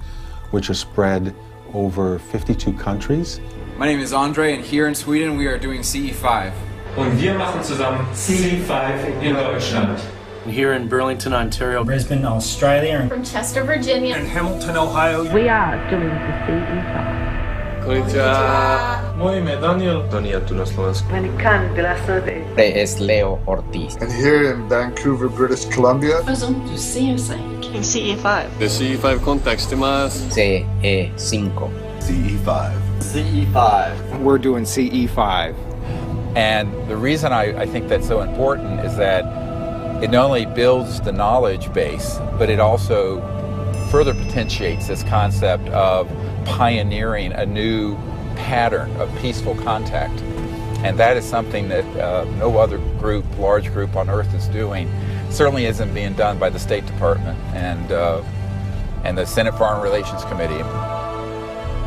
which are spread over 52 countries. My name is Andre, and here in Sweden, we are doing CE5. Und wir machen zusammen CE5 in Deutschland. Here in Burlington, Ontario. Brisbane, Australia. From Chester, Virginia. And Hamilton, Ohio. We are doing the CE5. Konnichiwa. Moje ime Daniel. Daniel tu na Slovensku. Venikan de la Sede. Es Leo Ortiz. And here in Vancouver, British Columbia. Presumo CE5. In CE5. The CE5 context más. CE5. CE5. CE5. We're doing CE5. And the reason I think that's so important is that it not only builds the knowledge base, but it also further potentiates this concept of pioneering a new pattern of peaceful contact. And that is something that no other group, large group on Earth is doing. It certainly isn't being done by the State Department and the Senate Foreign Relations Committee.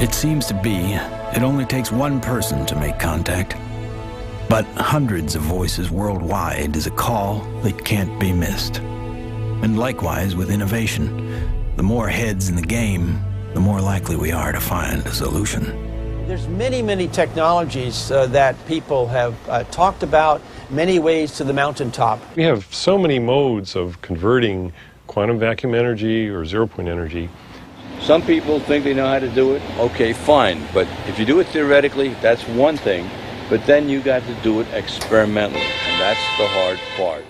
It seems to be it only takes one person to make contact. But hundreds of voices worldwide is a call that can't be missed. And likewise with innovation, the more heads in the game, the more likely we are to find a solution. There's many technologies that people have talked about, many ways to the mountaintop. We have so many modes of converting quantum vacuum energy or zero-point energy. Some people think they know how to do it. Okay, fine. But if you do it theoretically, that's one thing. But then you got to do it experimentally, and that's the hard part.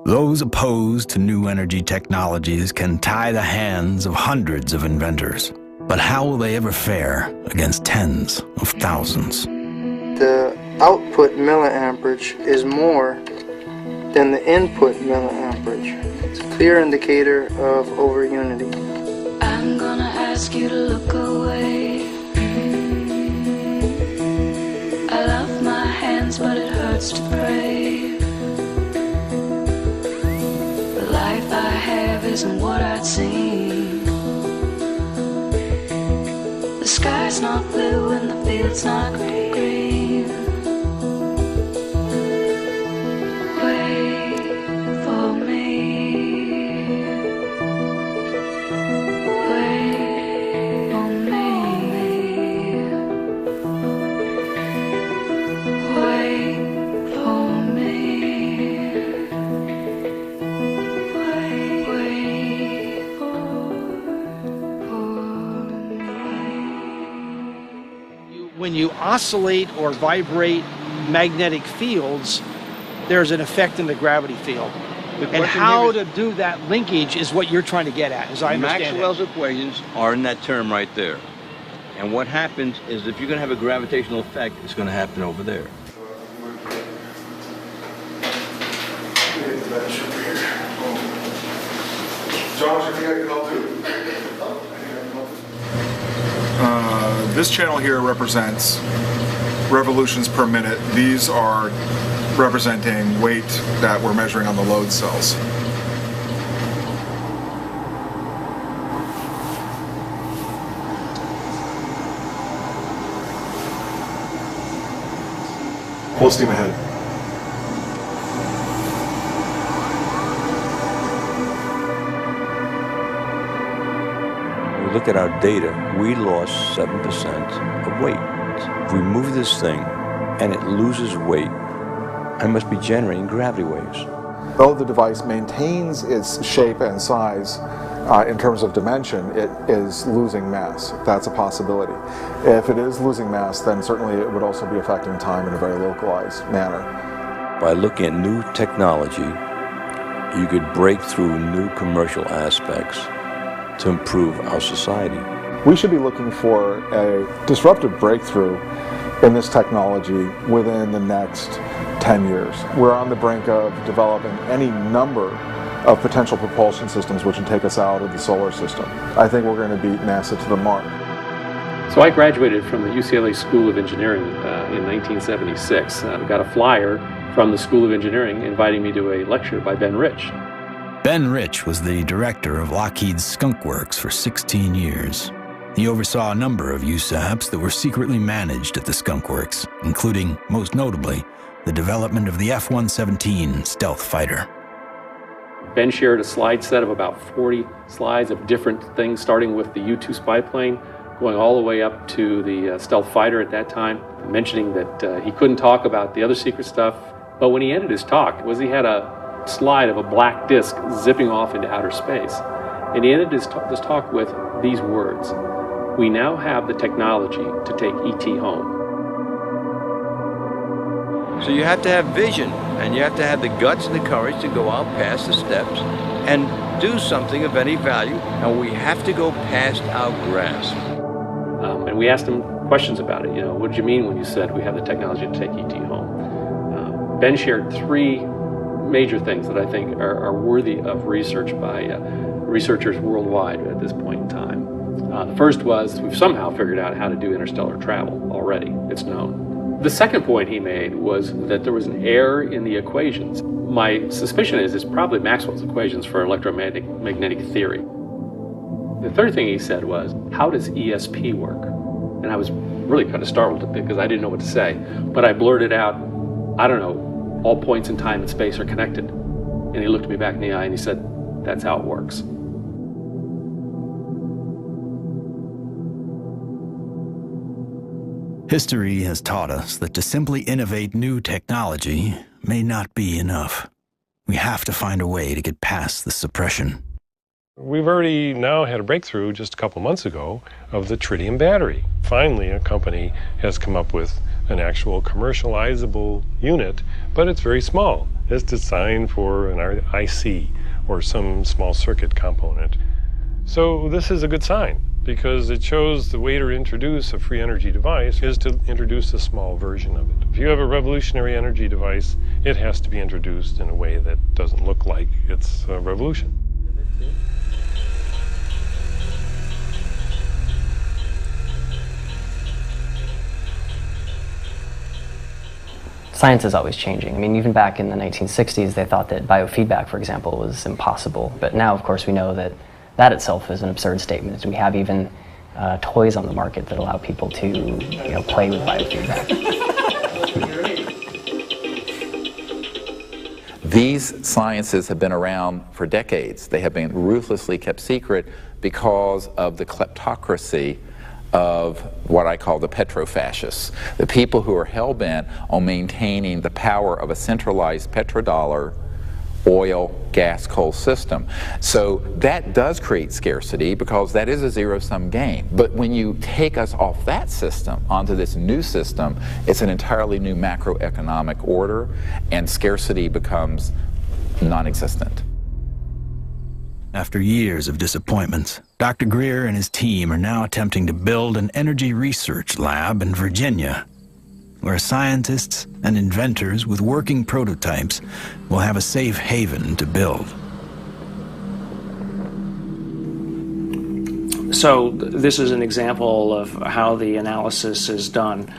Those opposed to new energy technologies can tie the hands of hundreds of inventors. But how will they ever fare against tens of thousands? The output milliamperage is more than the input milliamperage. It's a clear indicator of over-unity. ask you to look away. I love my hands, but it hurts to pray. The life I have isn't what I'd seen. The sky's not blue and the field's not green. Wait for me. Wait for me. Wait for me. Wait for When you oscillate or vibrate magnetic fields, there's an effect in the gravity field. And how to do that linkage is what you're trying to get at, as I understand Maxwell's equations are in that term right there. And what happens is if you're going to have a gravitational effect, it's going to happen over there. Josh, I think I can help too. This channel here represents revolutions per minute. These are representing weight that we're measuring on the load cells. Full steam ahead. We look at our data, we lost 7% of weight. If we move this thing and it loses weight, I must be generating gravity waves. Though the device maintains its shape and size in terms of dimension, it is losing mass. That's a possibility. If it is losing mass, then certainly it would also be affecting time in a very localized manner. By looking at new technology, you could break through new commercial aspects to improve our society. We should be looking for a disruptive breakthrough in this technology within the next 10 years. We're on the brink of developing any number of potential propulsion systems which would take us out of the solar system. I think we're going to beat NASA to the mark. So I graduated from the UCLA School of Engineering in 1976. Got a flyer from the School of Engineering inviting me to a lecture by Ben Rich. Ben Rich was the director of Lockheed's Skunk Works for 16 years. He oversaw a number of USAPs that were secretly managed at the Skunk Works, including, most notably, the development of the F-117 stealth fighter. Ben shared a slide set of about 40 slides of different things, starting with the U-2 spy plane, going all the way up to the stealth fighter at that time, mentioning that he couldn't talk about the other secret stuff. But when he ended his talk, he had a slide of a black disc zipping off into outer space. And he ended this talk with these words: "We now have the technology to take ET home." So you have to have vision, and you have to have the guts and the courage to go out past the steps and do something of any value, and we have to go past our grasp. And we asked him questions about it. What did you mean when you said we have the technology to take ET home? Ben shared three major things that I think are worthy of research by researchers worldwide at this point in time. The first was we've somehow figured out how to do interstellar travel already. It's known. The second point he made was that there was an error in the equations. My suspicion is it's probably Maxwell's equations for electromagnetic theory. The third thing he said was, how does ESP work? And I was really kind of startled a bit because I didn't know what to say. But I blurted out, I don't know, all points in time and space are connected. And he looked me back in the eye and he said, that's how it works. History has taught us that to simply innovate new technology may not be enough. We have to find a way to get past the suppression. We've already now had a breakthrough just a couple months ago of the tritium battery. Finally, a company has come up with an actual commercializable unit, but it's very small. It's designed for an IC or some small circuit component. So this is a good sign, because it shows the way to introduce a free energy device is to introduce a small version of it. If you have a revolutionary energy device, it has to be introduced in a way that doesn't look like it's a revolution. Science is always changing. I mean, even back in the 1960s, they thought that biofeedback, for example, was impossible. But now, of course, we know that that itself is an absurd statement. We have even toys on the market that allow people to, play with biofeedback. These sciences have been around for decades. They have been ruthlessly kept secret because of the kleptocracy of what I call the petrofascists, the people who are hell-bent on maintaining the power of a centralized petrodollar, oil, gas, coal system. So that does create scarcity because that is a zero-sum game. But when you take us off that system onto this new system, it's an entirely new macroeconomic order, and scarcity becomes non-existent. After years of disappointments, Dr. Greer and his team are now attempting to build an energy research lab in Virginia, where scientists and inventors with working prototypes will have a safe haven to build. So this is an example of how the analysis is done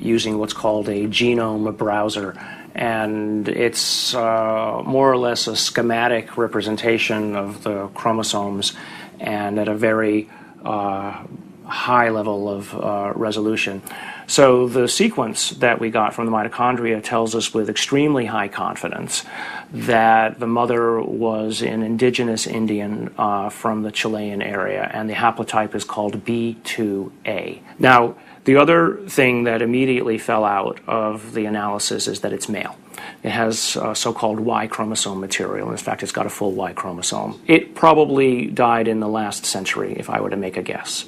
using what's called a genome browser. And it's more or less a schematic representation of the chromosomes, and at a very high level of resolution. So the sequence that we got from the mitochondria tells us with extremely high confidence that the mother was an indigenous Indian from the Chilean area, and the haplotype is called B2A. Now, the other thing that immediately fell out of the analysis is that it's male. It has so-called Y chromosome material. In fact, it's got a full Y chromosome. It probably died in the last century, if I were to make a guess.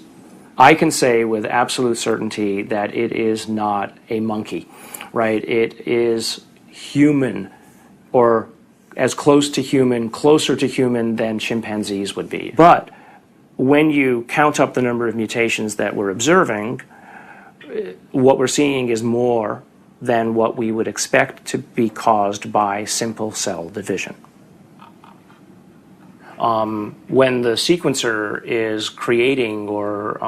I can say with absolute certainty that it is not a monkey, right? It is human, or as close to human, closer to human than chimpanzees would be. But when you count up the number of mutations that we're observing, what we're seeing is more than what we would expect to be caused by simple cell division. When the sequencer is creating or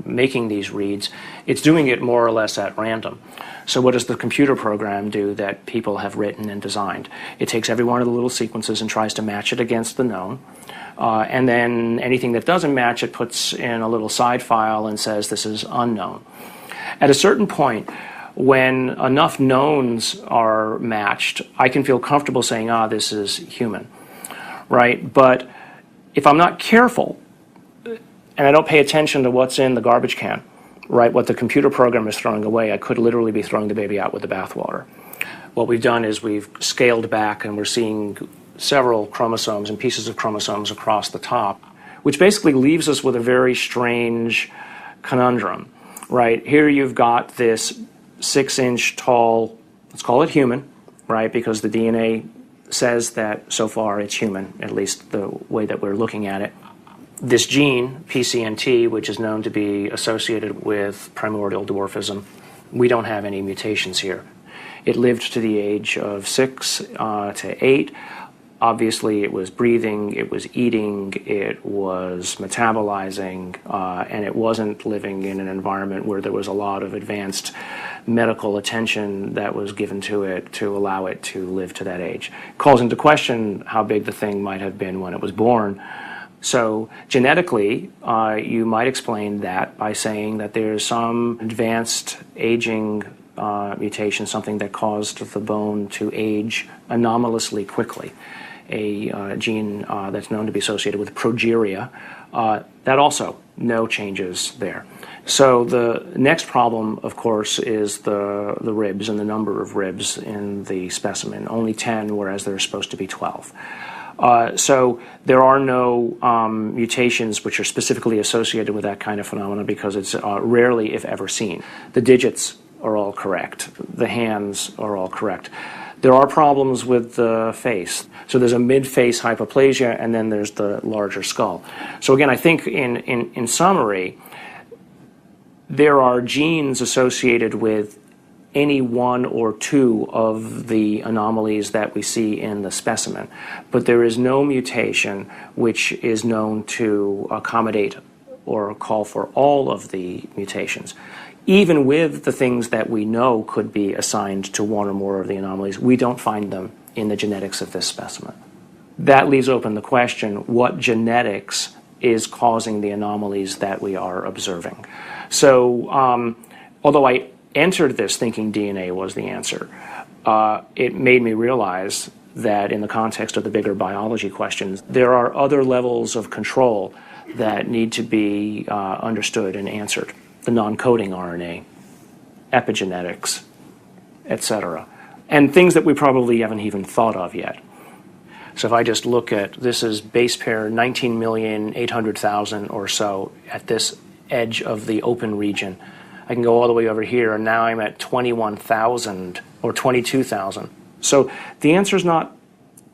making these reads, it's doing it more or less at random. So what does the computer program do that people have written and designed? It takes every one of the little sequences and tries to match it against the known. And then anything that doesn't match, it puts in a little side file and says this is unknown. At a certain point, when enough knowns are matched, I can feel comfortable saying, this is human, right? But if I'm not careful and I don't pay attention to what's in the garbage can, right, what the computer program is throwing away, I could literally be throwing the baby out with the bathwater. What we've done is we've scaled back, and we're seeing several chromosomes and pieces of chromosomes across the top, which basically leaves us with a very strange conundrum. Right, here you've got this 6-inch tall, let's call it human, right, because the DNA says that so far it's human, at least the way that we're looking at it. This gene, PCNT, which is known to be associated with primordial dwarfism, we don't have any mutations here. It lived to the age of 6 to 8. Obviously, it was breathing, it was eating, it was metabolizing, and it wasn't living in an environment where there was a lot of advanced medical attention that was given to it to allow it to live to that age. It calls into question how big the thing might have been when it was born. So genetically, you might explain that by saying that there's some advanced aging mutation, something that caused the bone to age anomalously quickly. A gene that's known to be associated with progeria, that also no changes there. So the next problem, of course, is the ribs and the number of ribs in the specimen. Only 10, whereas there are supposed to be 12. So there are no mutations which are specifically associated with that kind of phenomena because it's rarely, if ever, seen. The digits are all correct. The hands are all correct. There are problems with the face. So there's a mid-face hypoplasia, and then there's the larger skull. So again, I think in summary, there are genes associated with any one or two of the anomalies that we see in the specimen, but there is no mutation which is known to accommodate or call for all of the mutations. even with the things that we know could be assigned to one or more of the anomalies, we don't find them in the genetics of this specimen. That leaves open the question, what genetics is causing the anomalies that we are observing? So, although I entered this thinking DNA was the answer, it made me realize that in the context of the bigger biology questions, there are other levels of control that need to be understood and answered. The non-coding RNA, epigenetics, etc. And things that we probably haven't even thought of yet. So if I just look at, this is base pair 19,800,000 or so at this edge of the open region. I can go all the way over here, and now I'm at 21,000 or 22,000. So the answer is not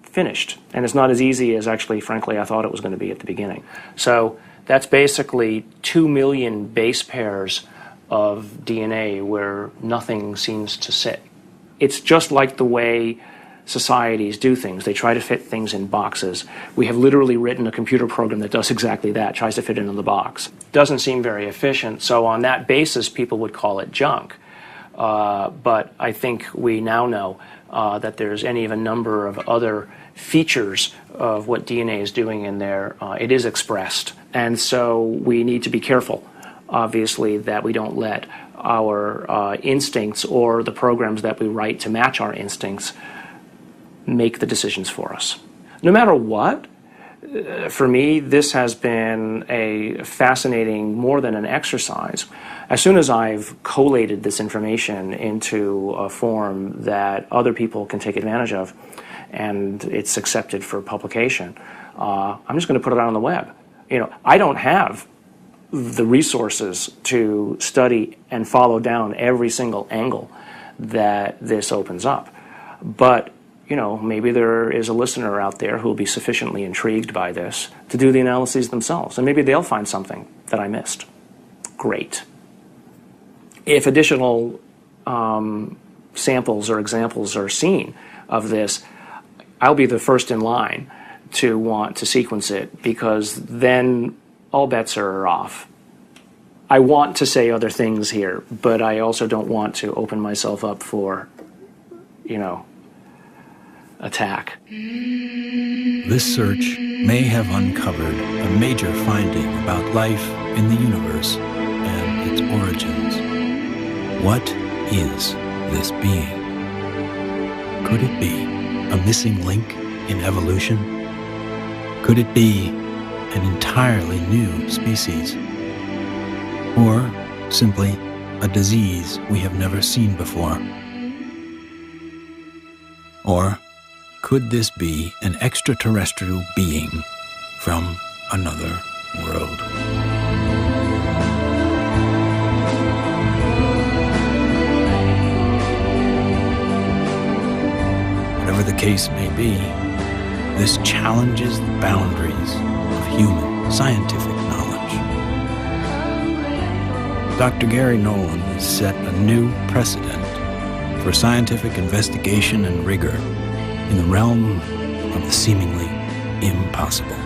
finished, and it's not as easy as actually, frankly, I thought it was going to be at the beginning. So that's basically 2 million base pairs of DNA where nothing seems to sit. It's just like the way societies do things. They try to fit things in boxes. We have literally written a computer program that does exactly that, tries to fit it in the box. Doesn't seem very efficient, so on that basis, people would call it junk. But I think we now know that there's any of a number of other features of what DNA is doing in there. It is expressed. And so we need to be careful, obviously, that we don't let our instincts or the programs that we write to match our instincts make the decisions for us. No matter what, for me, this has been a fascinating, more than an exercise. As soon as I've collated this information into a form that other people can take advantage of, and it's accepted for publication, I'm just going to put it out on the web. You know, I don't have the resources to study and follow down every single angle that this opens up. But, you know, maybe there is a listener out there who will be sufficiently intrigued by this to do the analyses themselves, and maybe they'll find something that I missed. Great. If additional samples or examples are seen of this, I'll be the first in line to want to sequence it, because then all bets are off. I want to say other things here, but I also don't want to open myself up for, you know, attack. This search may have uncovered a major finding about life in the universe and its origins. What is this being? Could it be a missing link in evolution? Could it be an entirely new species? Or simply a disease we have never seen before? Or could this be an extraterrestrial being from another world? Whatever the case may be, this challenges the boundaries of human scientific knowledge. Dr. Gary Nolan has set a new precedent for scientific investigation and rigor in the realm of the seemingly impossible.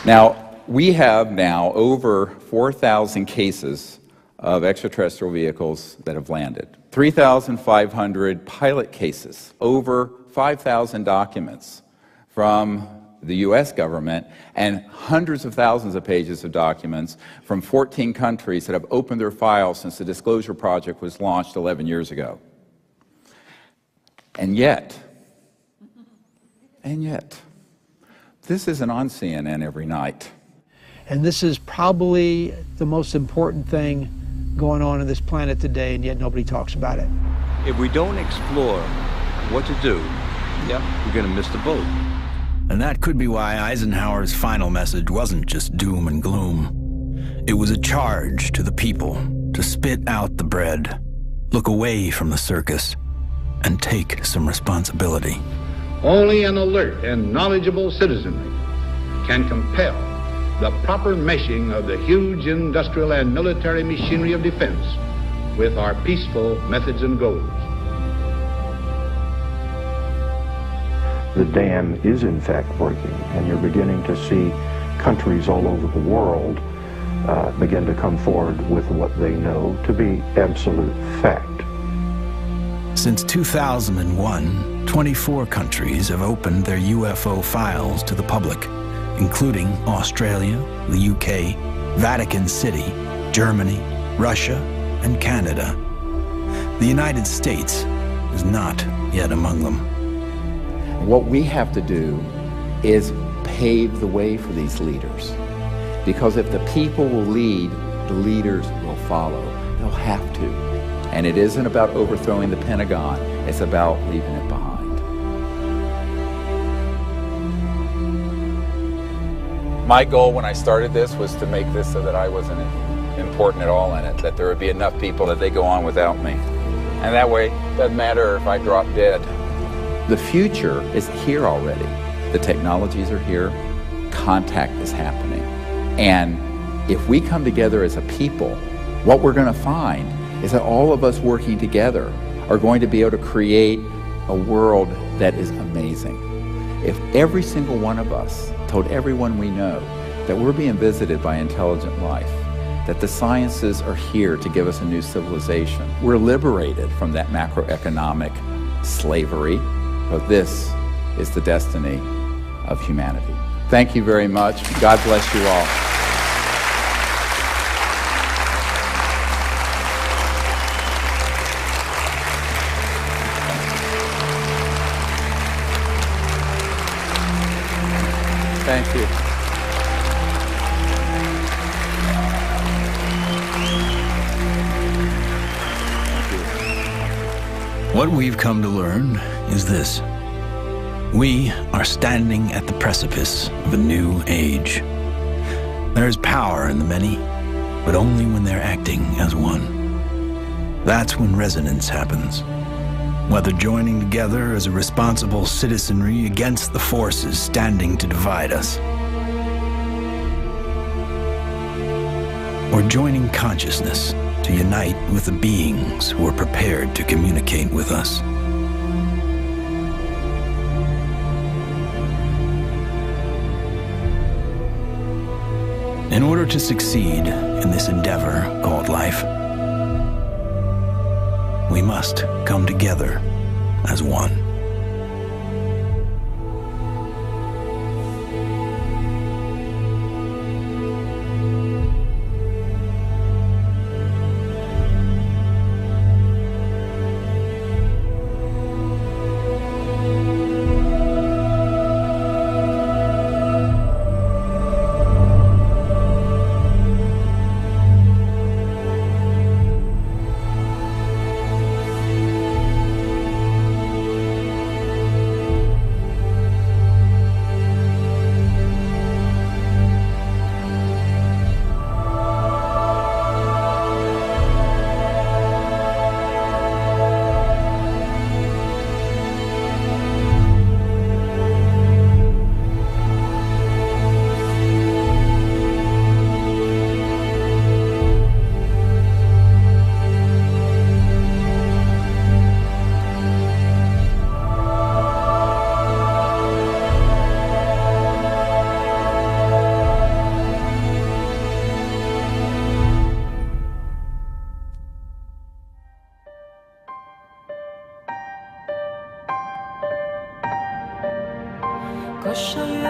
Now, we have now over 4,000 cases of extraterrestrial vehicles that have landed, 3,500 pilot cases, over 5,000 documents from the U.S. government, and hundreds of thousands of pages of documents from 14 countries that have opened their files since the Disclosure Project was launched 11 years ago. And yet, this isn't on CNN every night. And this is probably the most important thing going on this planet today, and yet nobody talks about it. If we don't explore what to do, we're going to miss the boat. And that could be why Eisenhower's final message wasn't just doom and gloom. It was a charge to the people to spit out the bread, look away from the circus, and take some responsibility. Only an alert and knowledgeable citizenry can compel the proper meshing of the huge industrial and military machinery of defense with our peaceful methods and goals. the dam is in fact breaking, and you're beginning to see countries all over the world begin to come forward with what they know to be absolute fact. Since 2001, 24 countries have opened their UFO files to the public, including Australia, the UK, Vatican City, Germany, Russia, and Canada. The United States is not yet among them. What we have to do is pave the way for these leaders. Because if the people will lead, the leaders will follow. They'll have to. And it isn't about overthrowing the Pentagon, it's about leaving it behind. My goal when I started this was to make this so that I wasn't important at all in it, that there would be enough people that they go on without me. And that way, it doesn't matter if I drop dead. The future is here already. The technologies are here, contact is happening. And if we come together as a people, what we're going to find is that all of us working together are going to be able to create a world that is amazing. If every single one of us told everyone we know that we're being visited by intelligent life, that the sciences are here to give us a new civilization, we're liberated from that macroeconomic slavery, but this is the destiny of humanity. Thank you very much. God bless you all. Thank you. What we've come to learn is this. We are standing at the precipice of a new age. There is power in the many, but only when they're acting as one. That's when resonance happens. Whether joining together as a responsible citizenry against the forces standing to divide us, or joining consciousness to unite with the beings who are prepared to communicate with us. In order to succeed in this endeavor called life, we must come together as one. Koshaya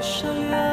我想要。